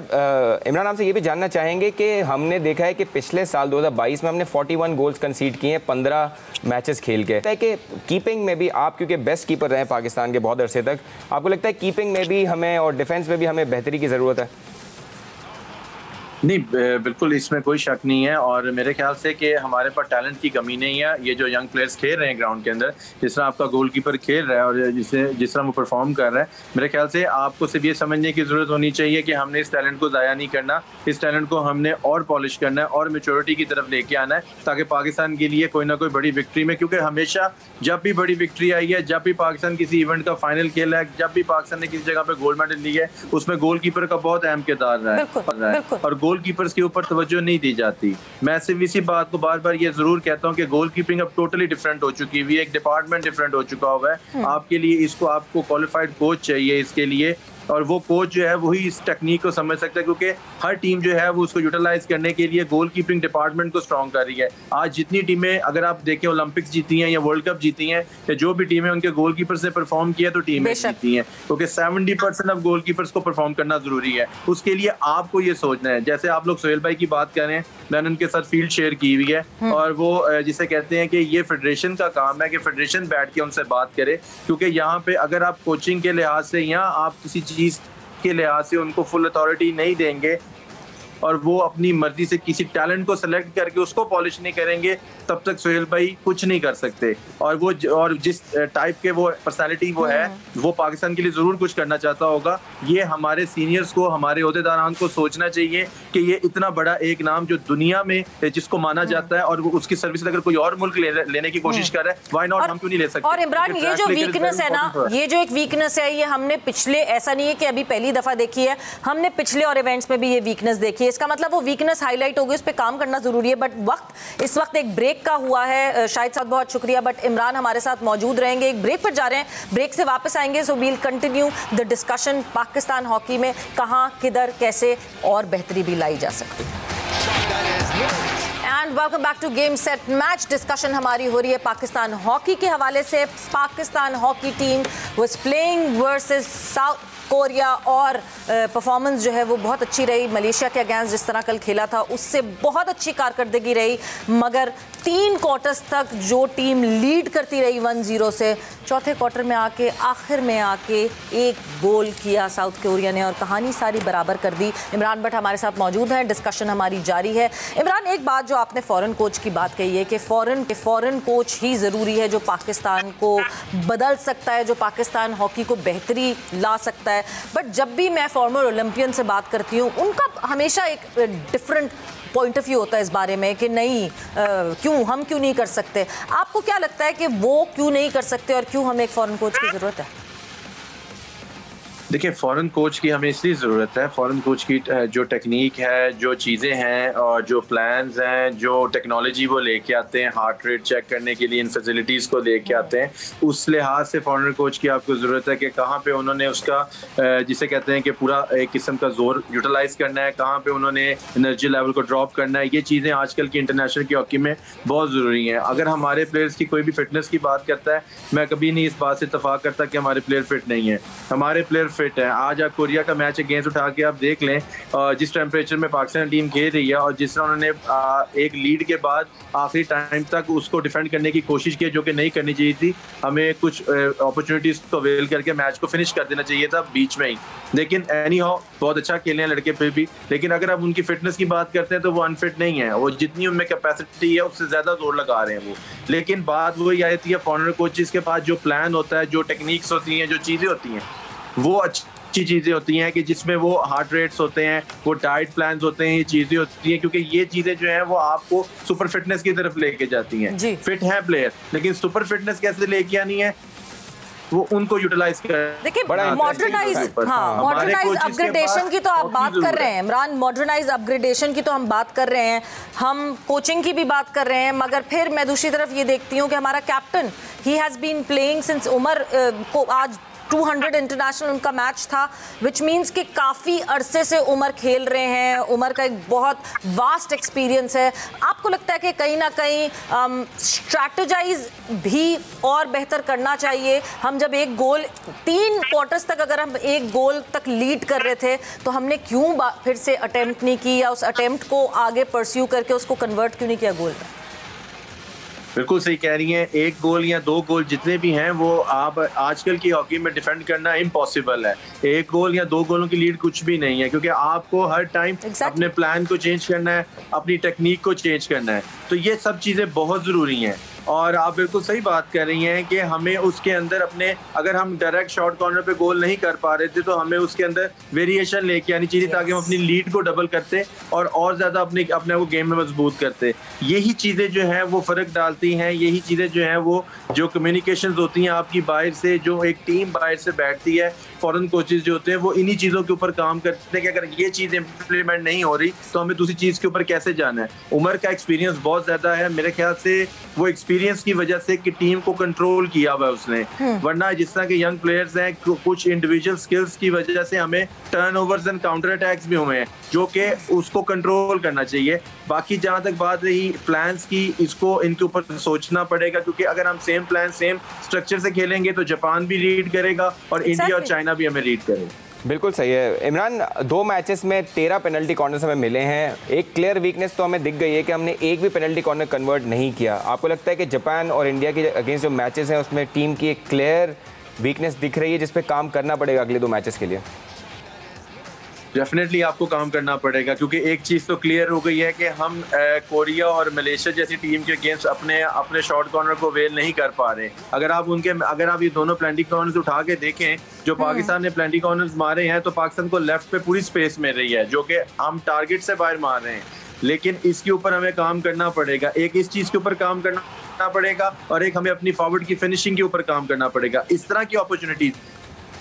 इमरान आपसे ये भी जानना चाहेंगे कि हमने देखा है कि पिछले साल 2022 में हमने 41 गोल्स कंसीड किए हैं 15 मैचेस खेल के। कि कीपिंग में भी आप क्योंकि बेस्ट कीपर रहे पाकिस्तान के बहुत अरसे तक, आपको लगता है कीपिंग में भी हमें और डिफेंस में भी हमें बेहतरी की ज़रूरत है? नहीं, बिल्कुल इसमें कोई शक नहीं है। और मेरे ख्याल से कि हमारे पास टैलेंट की कमी नहीं है। ये जो यंग प्लेयर्स खेल रहे हैं ग्राउंड के अंदर, जिस तरह आपका गोलकीपर खेल रहा है और जिस तरह वो परफॉर्म कर रहा है, मेरे ख्याल से आपको सिर्फ ये समझने की ज़रूरत होनी चाहिए कि हमने इस टैलेंट को ज़ाया नहीं करना। इस टैलेंट को हमने और पॉलिश करना है और मैच्योरिटी की तरफ लेके आना है, ताकि पाकिस्तान के लिए कोई ना कोई बड़ी विक्ट्री में, क्योंकि हमेशा जब भी बड़ी विक्ट्री आई है, जब भी पाकिस्तान किसी इवेंट का फाइनल खेला है, जब भी पाकिस्तान ने किसी जगह पे गोल्ड मेडल लिया है, उसमें गोलकीपर का बहुत अहम किरदार रहा है और गोलकीपर्स के ऊपर तवज्जो नहीं दी जाती। मैं सिर्फ इसी बात को बार बार ये जरूर कहता हूँ कि गोलकीपिंग अब टोटली डिफरेंट हो चुकी हुई है, एक डिपार्टमेंट डिफरेंट हो चुका हुआ है। आपके लिए आपको क्वालिफाइड कोच चाहिए इसके लिए, और वो कोच जो है वही इस टेक्निक को समझ सकता है, क्योंकि हर टीम जो है वो उसको यूटिलाइज करने के लिए गोलकीपिंग डिपार्टमेंट को स्ट्रॉन्ग कर रही है। आज जितनी टीमें, अगर आप देखें, ओलंपिक्स जीती हैं या वर्ल्ड कप जीती हैं, या जो भी टीमें उनके गोलकीपर्स ने परफॉर्म किया तो टीमें जीती हैं, क्योंकि 70% अब गोलकीपर्स को परफॉर्म करना जरूरी है। उसके लिए आपको ये सोचना है, जैसे आप लोग सोहेल भाई की बात कर रहे हैं, मैंने उनके साथ फील्ड शेयर की हुई है, और वो जिसे कहते हैं कि ये फेडरेशन का काम है कि फेडरेशन बैठ के उनसे बात करे, क्योंकि यहाँ पे अगर आप कोचिंग के लिहाज से या आप किसी चीज के लिहाज से उनको फुल अथॉरिटी नहीं देंगे और वो अपनी मर्जी से किसी टैलेंट को सेलेक्ट करके उसको पॉलिश नहीं करेंगे, तब तक सोहेल भाई कुछ नहीं कर सकते। और जिस टाइप के वो पर्सनालिटी वो है, वो पाकिस्तान के लिए जरूर कुछ करना चाहता होगा। ये हमारे सीनियर्स को, हमारे ओहदेदारान को सोचना चाहिए कि ये इतना बड़ा एक नाम जो दुनिया में जिसको माना जाता है, और वो उसकी सर्विस अगर कोई और मुल्क लेने की कोशिश कर रहा है, व्हाई नॉट, हम क्यों नहीं ले सकते? और इमरान, ये जो वीकनेस है ना, ये जो एक वीकनेस है, ये हमने पिछले, ऐसा नहीं है कि अभी पहली दफा देखी है, हमने पिछले और इवेंट्स में भी ये वीकनेस देखी है। इसका मतलब वो वीकनेस हाईलाइट होगी, उस पर काम करना जरूरी है। बट इस वक्त एक ब्रेक का हुआ है। शाहिद साहब बहुत शुक्रिया, बट इमरान हमारे साथ मौजूद रहेंगे। एक ब्रेक पर जा रहे हैं, ब्रेक से वापस आएंगे। So we'll continue the discussion, Pakistan hockey में कहां, किधर, कैसे और बेहतरी भी लाई जा सकती है। And welcome back to game set match. Discussion हमारी हो रही है पाकिस्तान हॉकी के हवाले से। Pakistan hockey team was playing versus South Korea और परफॉर्मेंस जो है वो बहुत अच्छी रही। मलेशिया के अगेंस्ट जिस तरह कल खेला था उससे बहुत अच्छी कारकर्दगी रही, मगर 3 क्वार्टर्स तक जो टीम लीड करती रही 1-0 से, चौथे क्वार्टर में आके, आखिर में आके एक गोल किया साउथ कोरिया ने और कहानी सारी बराबर कर दी। इमरान भट्ट हमारे साथ मौजूद हैं, डिस्कशन हमारी जारी है। इमरान, एक बात जो आपने फॉरेन कोच की बात कही है कि फॉरेन कोच ही ज़रूरी है जो पाकिस्तान को बदल सकता है, जो पाकिस्तान हॉकी को बेहतरी ला सकता है। बट जब भी मैं फॉर्मर ओलंपियन से बात करती हूँ, उनका हमेशा एक डिफरेंट पॉइंट ऑफ व्यू होता है इस बारे में कि नहीं, हम क्यों नहीं कर सकते। आपको क्या लगता है कि वो क्यों नहीं कर सकते और क्यों हमें एक फॉरेन कोच की ज़रूरत है? देखिए, फॉरेन कोच की हमें इसलिए ज़रूरत है, फॉरेन कोच की जो टेक्निक है, जो चीज़ें हैं और जो प्लान्स हैं, जो टेक्नोलॉजी वो लेके आते हैं, हार्ट रेट चेक करने के लिए इन फैसिलिटीज़ को लेके आते हैं, उस लिहाज से फॉरेन कोच की आपको ज़रूरत है कि कहाँ पे उन्होंने उसका जिसे कहते हैं कि पूरा एक किस्म का जोर यूटिलाइज़ करना है, कहाँ पे उन्होंने एनर्जी लेवल को ड्रॉप करना है। ये चीज़ें आजकल की इंटरनेशनल की हॉकी में बहुत ज़रूरी हैं। अगर हमारे प्लेयर्स की कोई भी फिटनेस की बात करता है, मैं कभी नहीं इस बात से इत्तफाक करता कि हमारे प्लेयर फिट नहीं है। हमारे प्लेयर फिट है। आज आप कोरिया का मैच अगेंस्ट उठा के आप देख लें, जिस टेम्परेचर में पाकिस्तान टीम खेल रही है और जिस तरह उन्होंने एक लीड के बाद आखिरी टाइम तक उसको डिफेंड करने की कोशिश की, जो कि नहीं करनी चाहिए थी। हमें कुछ अपॉर्चुनिटीज को अवेल करके मैच को फिनिश कर देना चाहिए था बीच में ही। लेकिन एनी हाउ बहुत अच्छा खेले हैं लड़के फिर भी, लेकिन अगर आप उनकी फिटनेस की बात करते हैं तो वो अनफिट नहीं है। वो जितनी उनमें कैपेसिटी है उससे ज्यादा जोर लगा रहे हैं वो। लेकिन बात वही आती है, फॉरेनर कोचेस के पास जो प्लान होता है, जो टेक्निक्स होती हैं, जो चीजें होती हैं, वो अच्छी चीजें होती हैं कि जिसमें वो हार्ट रेट्स होते हैं, वो डाइट प्लान्स होते हैं, ये चीजें होती हैं, क्योंकि ये चीजें जो हैं वो आपको सुपर फिटनेस की तरफ लेके जाती हैं। फिट है प्लेयर, लेकिन सुपर फिटनेस कैसे लेके आनी है, वो उनको यूटिलाइज कर। देखिए मॉडर्नाइज अपग्रेडेशन की तो आप बात कर रहे हैं इमरान, मॉडर्नाइज अपग्रेडेशन की तो हम बात कर रहे हैं, हम कोचिंग की भी बात कर रहे हैं, मगर फिर मैं दूसरी तरफ ये देखती हूँ कि हमारा captain he has been playing since Umar को आज 200 इंटरनेशनल उनका मैच था, विच मीन्स कि काफ़ी अरसे से उमर खेल रहे हैं, उमर का एक बहुत वास्ट एक्सपीरियंस है। आपको लगता है कि कहीं ना कहीं स्ट्रैटेजाइज भी और बेहतर करना चाहिए? हम जब एक गोल 3 क्वार्टर्स तक अगर हम एक गोल तक लीड कर रहे थे तो हमने क्यों फिर से अटेम्प्ट नहीं की, या उस अटेम्प्ट को आगे परस्यू करके उसको कन्वर्ट क्यों नहीं किया गोल में? बिल्कुल सही कह रही हैं, 1 गोल या 2 गोल जितने भी हैं वो आप आजकल की हॉकी में डिफेंड करना इम्पॉसिबल है। 1 गोल या 2 गोलों की लीड कुछ भी नहीं है, क्योंकि आपको हर टाइम अपने प्लान को चेंज करना है, अपनी टेक्निक को चेंज करना है, तो ये सब चीज़ें बहुत ज़रूरी हैं। और आप बिल्कुल सही बात कर रही हैं कि हमें उसके अंदर अपने, अगर हम डायरेक्ट शॉर्ट कॉर्नर पे गोल नहीं कर पा रहे थे तो हमें उसके अंदर वेरिएशन लेके आनी चाहिए ताकि हम अपनी लीड को डबल करते और ज़्यादा अपने को गेम में मजबूत करते। यही चीज़ें जो हैं वो फ़र्क डालती हैं, यही चीज़ें जो हैं वो जो कम्युनिकेशन होती हैं आपकी बाहर से, जो एक टीम बाहर से बैठती है, फॉरेन कोचेज जो होते हैं वो इन्हीं चीज़ों के ऊपर काम करते हैं कि अगर ये चीज़ इम्प्लीमेंट नहीं हो रही तो हमें दूसरी चीज़ के ऊपर कैसे जाना है। उमर का एक्सपीरियंस बहुत ज़्यादा है, मेरे ख्याल से वो एक्सपीरियंस की वजह से कि टीम को कंट्रोल किया हुआ है उसने, वरना जिस तरह के यंग प्लेयर्स हैं कुछ इंडिविजुअल स्किल्स की वजह से हमें टर्नओवर्स एंड काउंटर अटैक्स भी हुए हैं जो कि उसको कंट्रोल करना चाहिए। बाकी जहां तक बात रही प्लान्स की, इसको इनके ऊपर सोचना पड़ेगा, क्योंकि अगर हम सेम प्लान सेम स्ट्रक्चर से खेलेंगे तो जापान भी लीड करेगा और इंडिया और चाइना भी हमें लीड करेगा। बिल्कुल सही है इमरान, 2 मैचेस में 13 पेनल्टी कॉर्नर्स हमें मिले हैं। एक क्लियर वीकनेस तो हमें दिख गई है कि हमने एक भी पेनल्टी कॉर्नर कन्वर्ट नहीं किया। आपको लगता है कि जापान और इंडिया के अगेंस्ट जो मैचेस हैं उसमें टीम की एक क्लियर वीकनेस दिख रही है जिस पे काम करना पड़ेगा अगले 2 मैचेस के लिए? डेफिनेटली आपको काम करना पड़ेगा, क्योंकि एक चीज़ तो क्लियर हो गई है कि हम कोरिया और मलेशिया जैसी टीम के अगेंस्ट अपने शॉर्ट कॉर्नर को वेल नहीं कर पा रहे। अगर आप ये दोनों प्लेंटी कॉर्नर्स उठा के देखें जो पाकिस्तान ने प्लेंटी कॉर्नर्स मारे हैं तो पाकिस्तान को लेफ्ट पे पूरी स्पेस मिल रही है जो कि हम टारगेट से बाहर मार रहे हैं, लेकिन इसके ऊपर हमें काम करना पड़ेगा। एक इस चीज़ के ऊपर काम करना पड़ेगा और एक हमें अपनी फॉरवर्ड की फिनिशिंग के ऊपर काम करना पड़ेगा। इस तरह की अपॉर्चुनिटीज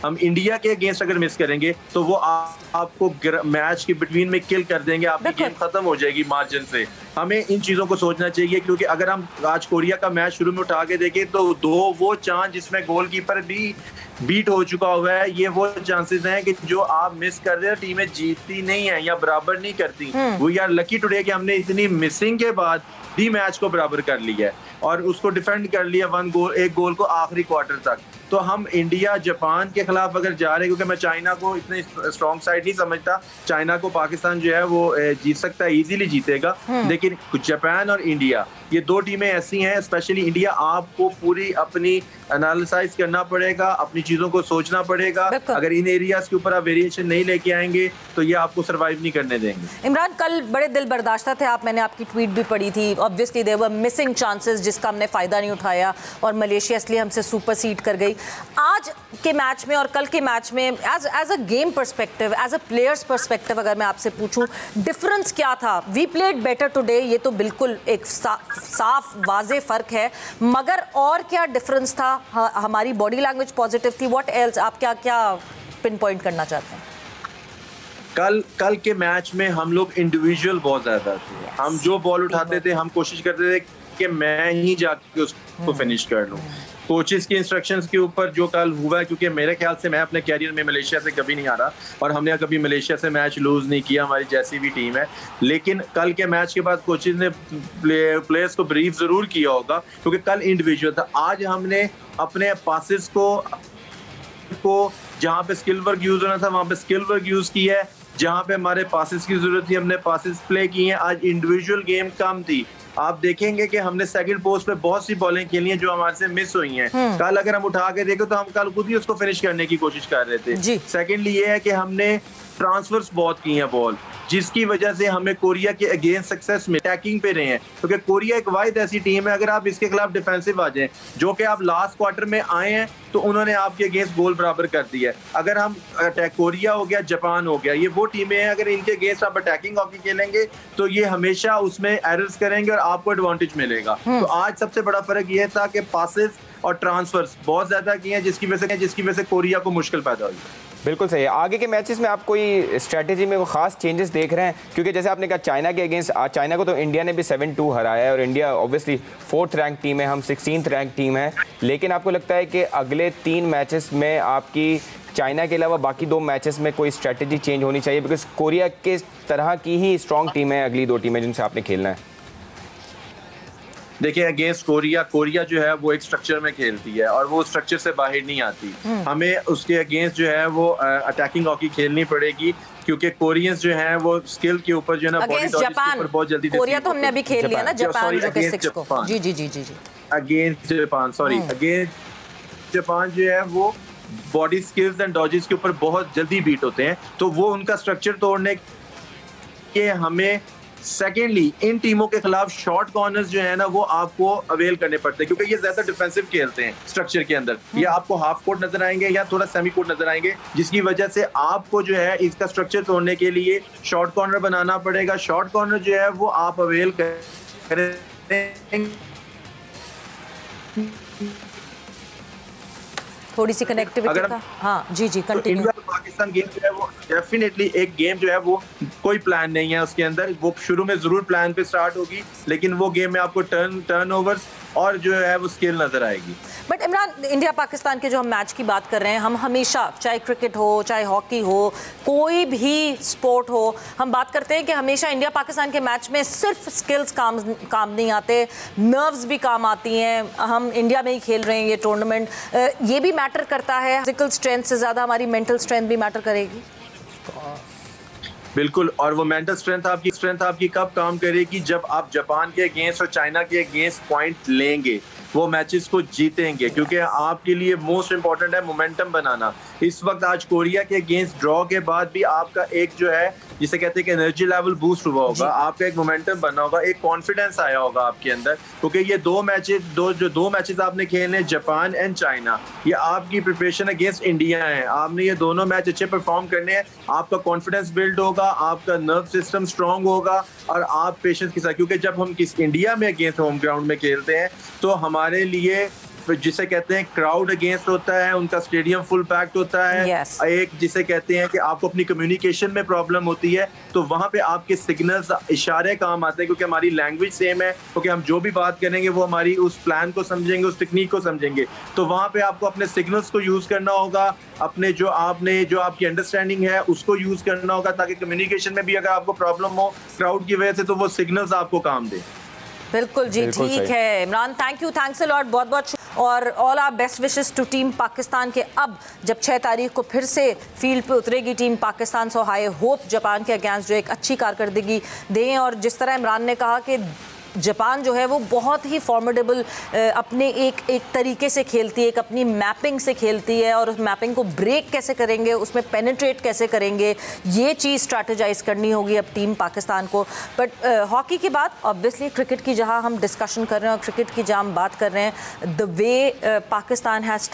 हम इंडिया के अगेंस्ट अगर मिस करेंगे तो वो आपको मैच के बिटवीन में किल कर देंगे, आपकी गेम खत्म हो जाएगी मार्जिन से। हमें इन चीज़ों को सोचना चाहिए, क्योंकि अगर हम आज कोरिया का मैच शुरू में उठा के देखें तो 2 वो चांस जिसमें गोलकीपर भी बीट हो चुका हुआ है, ये वो चांसेस हैं कि जो आप मिस कर रहे हो टीमें जीतती नहीं है या बराबर नहीं करती। वी आर लकी टुडे कि हमने इतनी मिसिंग के बाद भी मैच को बराबर कर लिया है और उसको डिफेंड कर लिया 1 गोल को आखिरी क्वार्टर तक। तो हम इंडिया जापान के खिलाफ अगर जा रहे हैं, क्योंकि मैं चाइना को इतनी स्ट्रॉन्ग साइड नहीं समझता, चाइना को पाकिस्तान जो है वो जीत सकता है, इजीली जीतेगा, लेकिन जापान और इंडिया ये 2 टीमें ऐसी हैं, स्पेशली इंडिया, आपको पूरी अपनी एनालिसाइज करना पड़ेगा, अपनी चीजों को सोचना पड़ेगा। अगर इन एरियाज के ऊपर आप वेरिएशन नहीं लेके आएंगे तो ये आपको सर्वाइव नहीं करने देंगे। इमरान, कल बड़े दिल बर्दाश्ता थे आप, मैंने आपकी ट्वीट भी पढ़ी थी। Obviously there were missing chances जिसका हमने फायदा नहीं उठाया और मलेशिया इसलिए हमसे सुपरसीड कर गई। आज के मैच में और कल के मैच में as a game perspective, as a players perspective अगर मैं आपसे पूछूं डिफरेंस क्या था? वी प्लेड बेटर टुडे, ये तो बिल्कुल एक साफ वाजे फर्क है, मगर और क्या डिफरेंस था? हमारी बॉडी लैंग्वेज पॉजिटिव थी, व्हाट एल्स? आप क्या पिन पॉइंट करना चाहते हैं? कल के मैच में हम लोग इंडिविजुअल बहुत ज्यादा थे। हम जो बॉल उठाते थे हम कोशिश करते थे कि मैं ही जाके उसको फिनिश कर लूं। कोचेस की इंस्ट्रक्शंस के ऊपर जो कल हुआ है, क्योंकि मेरे ख्याल से मैं अपने कैरियर में मलेशिया से कभी नहीं हारा और हमने कभी मलेशिया से मैच लूज नहीं किया, हमारी जैसी भी टीम है, लेकिन कल के मैच के बाद कोचेस ने प्लेयर्स को ब्रीफ जरूर किया होगा, क्योंकि कल इंडिविजुअल था। आज हमने अपने पासेस को जहाँ पे स्किल वर्क यूज होना था वहाँ पे स्किल वर्क यूज किया है, जहाँ पे हमारे पासेस की जरूरत थी हमने पासेस प्ले किए हैं। आज इंडिविजुअल गेम कम थी। आप देखेंगे कि हमने सेकंड पोस्ट पे बहुत सी बॉलिंग खेली हैं जो हमारे से मिस हुई हैं। कल अगर हम उठा के देखें तो हम कल खुद ही उसको फिनिश करने की कोशिश कर रहे थे। सेकेंडली ये है कि हमने ट्रांसफर्स बहुत की हैं बॉल, जिसकी वजह से हमें कोरिया के अगेंस्ट सक्सेस में अटैकिंग पे रहे हैं, क्योंकि कोरिया एक वाहिद ऐसी टीम है अगर आप इसके खिलाफ डिफेंसिव आ जाएं, जो कि आप लास्ट क्वार्टर में आए हैं तो उन्होंने आपके अगेंस्ट गोल बराबर कर दिया है। अगर हम कोरिया हो गया, जापान हो गया, ये वो टीमें हैं अगर इनके अगेंस्ट आप अटैकिंग हॉकी खेलेंगे तो ये हमेशा उसमें एरर्स करेंगे और आपको एडवांटेज मिलेगा। तो आज सबसे बड़ा फर्क ये था कि पासेस और ट्रांसफर्स बहुत ज़्यादा किए हैं, जिसकी वजह से कोरिया को मुश्किल पैदा हुई। बिल्कुल सही है। आगे के मैचेस में आप कोई स्ट्रैटेजी में वो खास चेंजेस देख रहे हैं? क्योंकि जैसे आपने कहा चाइना के अगेंस्ट, चाइना को तो इंडिया ने भी 7-2 हराया है और India obviously 4th rank team है, हम 16th रैंक टीम है, लेकिन आपको लगता है कि अगले 3 मैचेस में आपकी चाइना के अलावा बाकी 2 मैचेस में कोई स्ट्रैटेजी चेंज होनी चाहिए? बिकॉज कोरिया के तरह की ही स्ट्रॉन्ग टीम है अगली 2 टीमें जिनसे आपने खेलना है। देखिए अगेंस्ट कोरिया जो है वो एक स्ट्रक्चर में खेलती है और वो स्ट्रक्चर से बाहर नहीं आती। हमें उसके अगेंस्ट जो है वो अटैकिंग हॉकी खेलनी पड़ेगी, क्योंकि कोरियंस जो हैं वो स्किल के ऊपर जो है ना बहुत जल्दी, कोरिया तो हमने अभी खेल लिया ना, जापान जो कि 6 को। जी अगेंस्ट जापान, अगेंस्ट जापान जो है वो बॉडी स्किल्स एंड डॉजेस के ऊपर बहुत जल्दी बीट होते हैं, तो वो उनका स्ट्रक्चर तोड़ने के हमें सेकेंडली इन टीमों के खिलाफ शॉर्ट कॉर्नर्स जो है ना वो आपको अवेल करने पड़ते हैं, क्योंकि ये ज्यादा डिफेंसिव खेलते हैं स्ट्रक्चर के अंदर। ये आपको हाफ कोर्ट नजर आएंगे या थोड़ा सेमी कोर्ट नजर आएंगे, जिसकी वजह से आपको जो है इसका स्ट्रक्चर तोड़ने के लिए शॉर्ट कॉर्नर बनाना पड़ेगा। शॉर्ट कॉर्नर जो है वो आप अवेल करें। थोड़ी सी कनेक्टिविटी का, हाँ जी कंटिन्यू। इंडिया पाकिस्तान गेम जो है वो डेफिनेटली एक गेम जो है वो कोई प्लान नहीं है उसके अंदर, वो शुरू में जरूर प्लान पे स्टार्ट होगी, लेकिन वो गेम में आपको टर्नओवर्स और जो है वो स्किल नजर आएगी। बट इमरान, इंडिया पाकिस्तान के जो हम मैच की बात कर रहे हैं, हम हमेशा चाहे क्रिकेट हो चाहे हॉकी हो कोई भी स्पोर्ट हो, हम बात करते हैं कि हमेशा इंडिया पाकिस्तान के मैच में सिर्फ स्किल्स काम नहीं आते, नर्व्स भी काम आती हैं। हम इंडिया में ही खेल रहे हैं ये टूर्नामेंट, ये भी मैटर करता है। फिजिकल स्ट्रेंथ से ज़्यादा हमारी मेंटल स्ट्रेंथ भी मैटर करेगी। बिल्कुल, और वो मेंटल स्ट्रेंथ आपकी कब काम करेगी? जब आप जापान के अगेंस्ट और चाइना के अगेंस्ट पॉइंट लेंगे, वो मैचेस को जीतेंगे, क्योंकि आपके लिए मोस्ट इंपॉर्टेंट है मोमेंटम बनाना। इस वक्त आज कोरिया के अगेंस्ट ड्रॉ के बाद भी आपका एक जो है जिसे कहते हैं कि एनर्जी लेवल बूस्ट हुआ होगा, आपका एक मोमेंटम बना होगा, एक कॉन्फिडेंस आया होगा आपके अंदर, क्योंकि ये दो मैचेस आपने खेलने जापान एंड चाइना, ये आपकी प्रिपरेशन अगेंस्ट इंडिया है। आपने ये दोनों मैच अच्छे परफॉर्म करने हैं, आपका कॉन्फिडेंस बिल्ड होगा, आपका नर्व सिस्टम स्ट्रांग होगा और आप पेशेंस के साथ, क्योंकि जब हम किस इंडिया में अगेंस्ट होम ग्राउंड में खेलते हैं तो हमारे लिए जिसे कहते हैं क्राउड अगेंस्ट होता है, उनका स्टेडियम फुल पैक्ड होता है। yes. एक जिसे कहते हैं कि आपको अपनी कम्युनिकेशन में प्रॉब्लम होती है, तो वहां पे आपके सिग्नल्स इशारे काम आते हैं, क्योंकि हमारी लैंग्वेज सेम है, क्योंकि हम जो भी बात करेंगे वो हमारी उस प्लान को समझेंगे, उस टेक्निक को समझेंगे। तो वहां पे आपको अपने सिग्नल्स को यूज करना होगा, अपने जो आपकी अंडरस्टैंडिंग है उसको यूज करना होगा, ताकि कम्युनिकेशन में भी अगर आपको प्रॉब्लम हो क्राउड की वजह से तो वो सिग्नल्स आपको काम दे। बिल्कुल जी, ठीक है इमरान, थैंक्स अ लॉट, बहुत और all our best wishes to team Pakistan के। अब जब 6 तारीख को फिर से फील्ड पे उतरेगी team Pakistan, so I hope Japan के अगेंस्ट जो एक अच्छी कारकर्दगी दें। और जिस तरह इमरान ने कहा कि जापान जो है वो बहुत ही फॉर्मिडेबल अपने एक तरीके से खेलती है, एक अपनी मैपिंग से खेलती है, और उस मैपिंग को ब्रेक कैसे करेंगे, उसमें पेनिट्रेट कैसे करेंगे, ये चीज़ स्ट्रैटेजाइज करनी होगी अब टीम पाकिस्तान को। बट हॉकी की बात, ऑब्वियसली क्रिकेट की जहां हम डिस्कशन कर रहे हैं और क्रिकेट की जहां हम बात कर रहे हैं, the way Pakistan has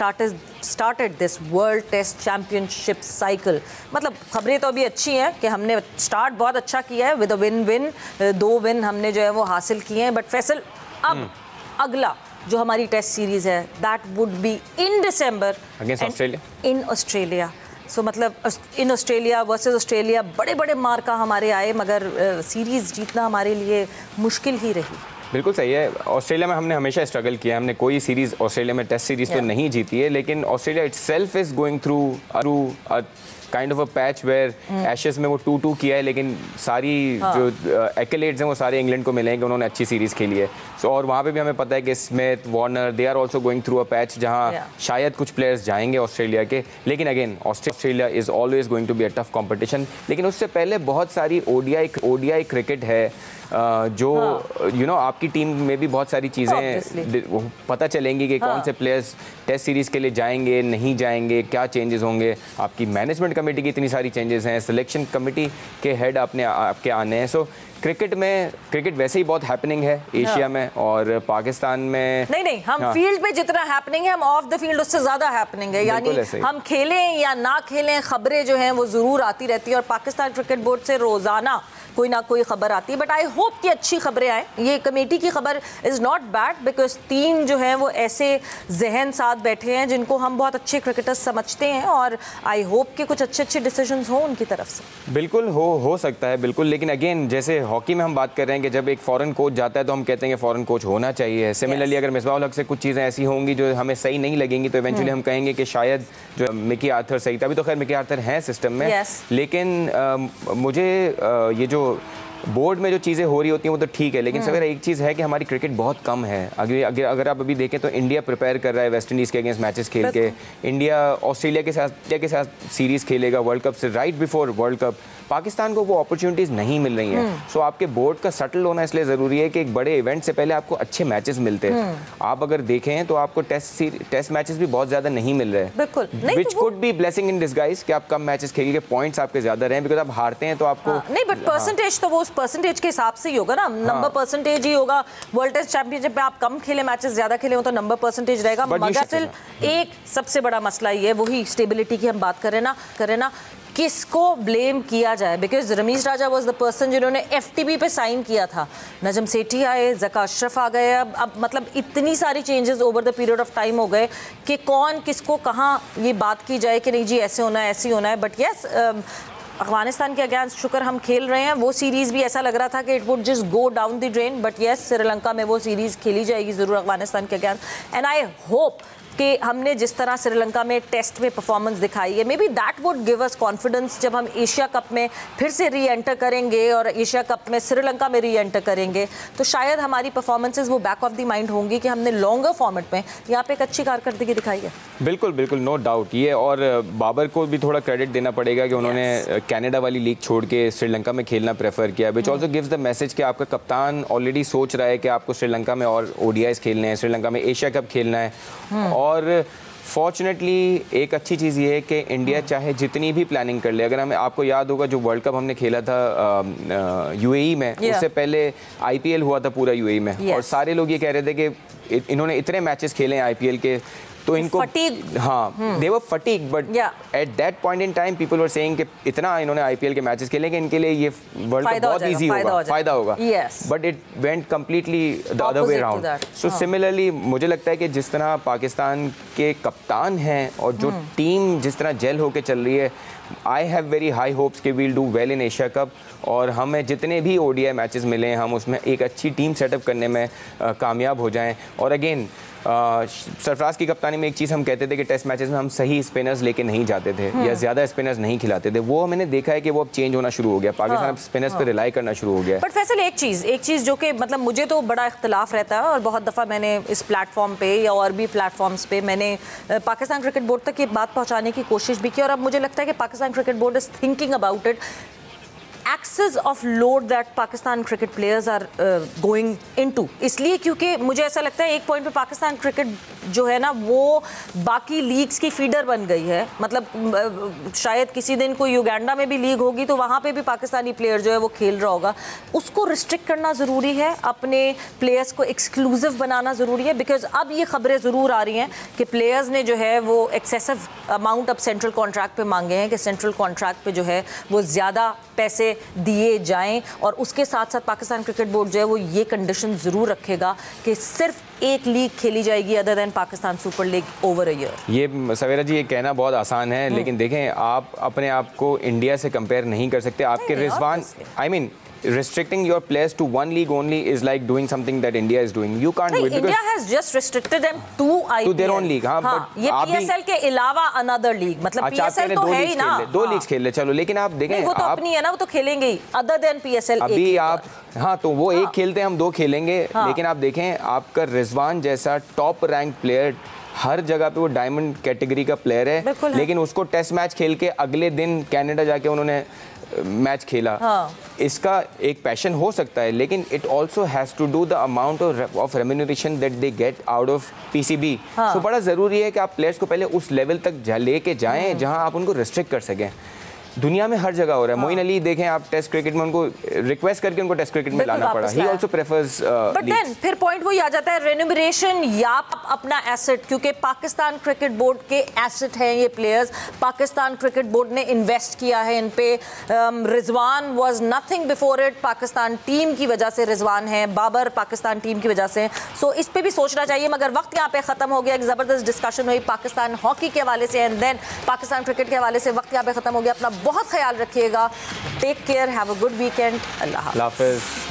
started this world test championship cycle, मतलब खबरें तो अभी अच्छी हैं कि हमने स्टार्ट बहुत अच्छा किया है विद अ विन 2 विन हमने जो है वो हासिल किए हैं। बट फैसल, अब अगला जो हमारी टेस्ट सीरीज है that would be in December in Australia. So मतलब इन ऑस्ट्रेलिया वर्सेस ऑस्ट्रेलिया, बड़े मार्का हमारे आए, मगर सीरीज जीतना हमारे लिए मुश्किल ही रही। बिल्कुल सही है। ऑस्ट्रेलिया में हमने हमेशा स्ट्रगल किया, हमने कोई सीरीज़ ऑस्ट्रेलिया में टेस्ट सीरीज़ तो नहीं जीती है, लेकिन Australia itself is going through kind of a patch where Ashes में वो 2-2 किया है, लेकिन सारी जो एक्लेट्स हैं वो सारे इंग्लैंड को मिलेंगे, उन्होंने अच्छी सीरीज़ खेली है। सो और वहाँ पे भी हमें पता है कि Smith, Warner, they are also going through a patch जहाँ शायद कुछ प्लेयर्स जाएंगे ऑस्ट्रेलिया के, लेकिन again Australia is always going to be a tough competition. लेकिन उससे पहले बहुत सारी ओडीआई क्रिकेट है जो आपकी टीम में भी बहुत सारी चीज़ें पता चलेंगी कि कौन से प्लेयर्स टेस्ट सीरीज़ के लिए जाएंगे, नहीं जाएंगे, क्या चेंजेस होंगे। आपकी मैनेजमेंट कमेटी की इतनी सारी चेंजेस हैं, सिलेक्शन कमेटी के हेड आपके आने हैं। सो क्रिकेट वैसे ही बहुत हैपनिंग है एशिया में और पाकिस्तान में नहीं हम फील्ड पे जितना हैपनिंग है हम ऑफ द फील्ड उससे ज्यादा हैपनिंग है, यानी हम खेलें या ना खेलें खबरें जो हैं वो जरूर आती रहती है और पाकिस्तान क्रिकेट बोर्ड से रोजाना कोई ना कोई खबर आती है। बट आई होप कि अच्छी खबरें आए। ये कमेटी की खबर is not bad because team जो है वो ऐसे जहन साथ बैठे हैं जिनको हम बहुत अच्छे क्रिकेटर्स समझते हैं और आई होप कि कुछ अच्छे डिसीजंस हों उनकी तरफ से। बिल्कुल हो सकता है, बिल्कुल। लेकिन अगेन जैसे हॉकी में हम बात कर रहे हैं कि जब एक फॉरेन कोच जाता है तो हम कहते हैं कि फॉरेन कोच होना चाहिए। सिमिलरली अगर मिसबाह उल हक से कुछ चीज़ें ऐसी होंगी जो हमें सही नहीं लगेंगी तो इवेंचुअली हम कहेंगे कि शायद जो मिकी आर्थर सही था। अभी तो खैर मिकी आर्थर हैं सिस्टम में, लेकिन मुझे ये जो बोर्ड में जो चीज़ें हो रही होती हैं वो तो ठीक है, लेकिन सर एक चीज़ है कि हमारी क्रिकेट बहुत कम है। अगर आप अभी देखें तो इंडिया प्रिपेयर कर रहा है वेस्ट इंडीज़ के अगेंस्ट मैचेस खेल के। इंडिया ऑस्ट्रेलिया के साथ सीरीज़ खेलेगा वर्ल्ड कप से right before world cup. Pakistan को वो अपॉर्चुनिटीज़ नहीं मिल रही हैं। सो आपके बोर्ड का सटल होना इसलिए ज़रूरी है कि एक बड़े इवेंट से पहले आपको अच्छे मैचेस मिलते हैं। आप अगर देखें तो आपको टेस्ट मैचेस भी बहुत ज़्यादा नहीं मिल रहे हैं, बिल्कुल, which could be blessing in disguise कि आप कम मैचेस खेल के पॉइंट्स आपके ज़्यादा रहे, बिकॉज आप हारते हैं तो आपको नहीं। बट परसेंटेज तो वो उस परसेंटेज के हिसाब से ही होगा ना, नंबर परसेंटेज ही होगा। वर्ल्ड टेस्ट चैंपियनशिप में आप कम खेले मैचेस ज़्यादा खेले हो तो नंबर परसेंटेज रहेगा। मगर एक सबसे बड़ा मसला ये वही स्टेबिलिटी की हम बात करें ना किसको ब्लेम किया जाए, because Rameez Raja was the person जिन्होंने एफटीबी पे साइन किया था। नजम सेठी आए, ज़का अशरफ आ गए, अब मतलब इतनी सारी changes over the period of time हो गए कि कौन किसको कहाँ ये बात की जाए कि नहीं जी ऐसे होना है ऐसे होना है। बट यस अफगानिस्तान के अगेंस्ट शुक्र हम खेल रहे हैं। वो सीरीज़ भी ऐसा लग रहा था कि it would just go down the drain, but yes Sri Lanka में वो सीरीज़ खेली जाएगी ज़रूर अफगानिस्तान के अगेंस्ट। एंड आई होप कि हमने जिस तरह श्रीलंका में टेस्ट में परफॉर्मेंस दिखाई है may be that would give us confidence जब हम एशिया कप में फिर से री एंटर करेंगे और एशिया कप में श्रीलंका में री एंटर करेंगे तो शायद हमारी परफॉर्मेंसेस वो बैक ऑफ द माइंड होंगी कि हमने लॉन्गर फॉर्मेट में यहाँ पे एक अच्छी कारकर्दगी दिखाई है। बिल्कुल नो डाउट ये। और बाबर को भी थोड़ा क्रेडिट देना पड़ेगा कि उन्होंने कनाडा वाली लीग छोड़ के श्रीलंका में खेलना प्रेफर किया, which also gives the message कि आपका कप्तान ऑलरेडी सोच रहा है कि आपको श्रीलंका में और ओडीआईज खेलने हैं, श्रीलंका में एशिया कप खेलना है। और फॉर्चुनेटली एक अच्छी चीज़ ये है कि इंडिया चाहे जितनी भी प्लानिंग कर ले, अगर हमें आपको याद होगा जो वर्ल्ड कप हमने खेला था यूएई में, उससे पहले आईपीएल हुआ था पूरा यूएई में और सारे लोग ये कह रहे थे कि इन्होंने इतने मैचेस खेले हैं आईपीएल के तो इनको they were fatigue, but at that point in time people were saying कि इतना इन्होंने आईपीएल के मैचेस खेले कि इनके लिए ये वर्ल्ड कप बहुत इजी होगा, फायदा होगा। But it went completely the other way around. So similarly मुझे लगता है कि जिस तरह पाकिस्तान के कप्तान हैं और जो टीम जिस तरह जेल होके चल रही है, I have very high hopes कि we'll do well in Asia cup और हमें जितने भी ओडीआई मैचेस मिले हम उसमें एक अच्छी टीम सेटअप करने में कामयाब हो जाएं। और अगेन सरफराज की कप्तानी में एक चीज़ हम कहते थे कि टेस्ट मैचेस में हम सही स्पिनर्स लेके नहीं जाते थे या ज़्यादा स्पिनर्स नहीं खिलाते थे, वो मैंने देखा है कि वो अब चेंज होना शुरू हो गया। पाकिस्तान अब स्पिनर्स पे रिलाई करना शुरू हो गया। बट फैसल एक चीज़ जो कि मतलब मुझे तो बड़ा इख्तलाफ रहता है और बहुत दफ़ा मैंने इस प्लेटफॉर्म पे या और भी प्लेटफॉर्म्स पे मैंने पाकिस्तान क्रिकेट बोर्ड तक ये बात पहुँचाने की कोशिश भी की और अब मुझे लगता है कि Pakistan cricket board is thinking about it. Excess of load that Pakistan cricket players are going into, इसलिए क्योंकि मुझे ऐसा लगता है एक पॉइंट पे पाकिस्तान क्रिकेट जो है ना वो बाकी लीग्स की फीडर बन गई है। मतलब शायद किसी दिन कोई युगांडा में भी लीग होगी तो वहाँ पे भी पाकिस्तानी प्लेयर जो है वो खेल रहा होगा। उसको रिस्ट्रिक्ट करना ज़रूरी है, अपने प्लेयर्स को एक्सक्लूसिव बनाना ज़रूरी है, बिकॉज अब ये खबरें ज़रूर आ रही हैं कि प्लेयर्स ने जो है वो एक्सेसिव अमाउंट अब सेंट्रल कॉन्ट्रैक्ट पे मांगे हैं कि सेंट्रल कॉन्ट्रैक्ट पे जो है वो ज़्यादा पैसे दिए जाएं और उसके साथ साथ पाकिस्तान क्रिकेट बोर्ड जो है वो ये कंडीशन ज़रूर रखेगा कि सिर्फ एक लीग खेली जाएगी other than Pakistan super league over a year. ये सवेरा जी ये कहना बहुत आसान है, लेकिन देखें आप अपने आप को इंडिया से कंपेयर नहीं कर सकते। आपके Rizwan restricting your players to one league only is like doing something that India is doing. You can't do it because India has just restricted them to IPL. To their own league, हाँ, but ये PSL के अलावा another league, मतलब PSL तो है ही ना, दो लीग्स खेल ले चलो, लेकिन आप देखें वो तो अपनी है ना, वो तो खेलेंगे ही other than PSL। अभी आप हाँ तो वो एक खेलते हैं हम दो खेलेंगे, लेकिन आप देखें आपका रिजवान जैसा टॉप रैंक प्लेयर हर जगह पे वो डायमंड कैटेगरी का प्लेयर है, लेकिन उसको टेस्ट मैच खेल के अगले दिन कनाडा जाके उन्होंने मैच खेला। इसका एक पैशन हो सकता है, लेकिन it also has to do the amount of remuneration that they get out of PCB. So बड़ा ज़रूरी है कि आप प्लेयर्स को पहले उस लेवल तक लेके जाएं जहां आप उनको रिस्ट्रिक्ट कर सकें। दुनिया में हर जगह हो रहा है। मोइन अली देखें आप, टेस्ट क्रिकेट में उनको रिक्वेस्ट करके उनको टेस्ट क्रिकेट में लाना पड़ा। He also prefers but then फिर पॉइंट वही आ जाता है, रेन्यूमरेशन या अपना एसेट, क्योंकि पाकिस्तान क्रिकेट बोर्ड के एसेट हैं ये प्लेयर्स। पाकिस्तान क्रिकेट बोर्ड ने इन्वेस्ट किया है इन पे। Rizwan was nothing before it, Pakistan team की वजह से रिजवान है, बाबर पाकिस्तान टीम की वजह से। सो इस पे भी सोचना चाहिए। मगर वक्त यहाँ पे खत्म हो गया। एक जबरदस्त डिस्कशन हुई पाकिस्तान हॉकी के हवाले से एंड देन पाकिस्तान क्रिकेट के हवाले से। वक्त यहाँ पे खत्म हो गया। अपना बहुत ख्याल रखिएगा। Take care, have a good weekend. अल्लाह हाफ़िज़।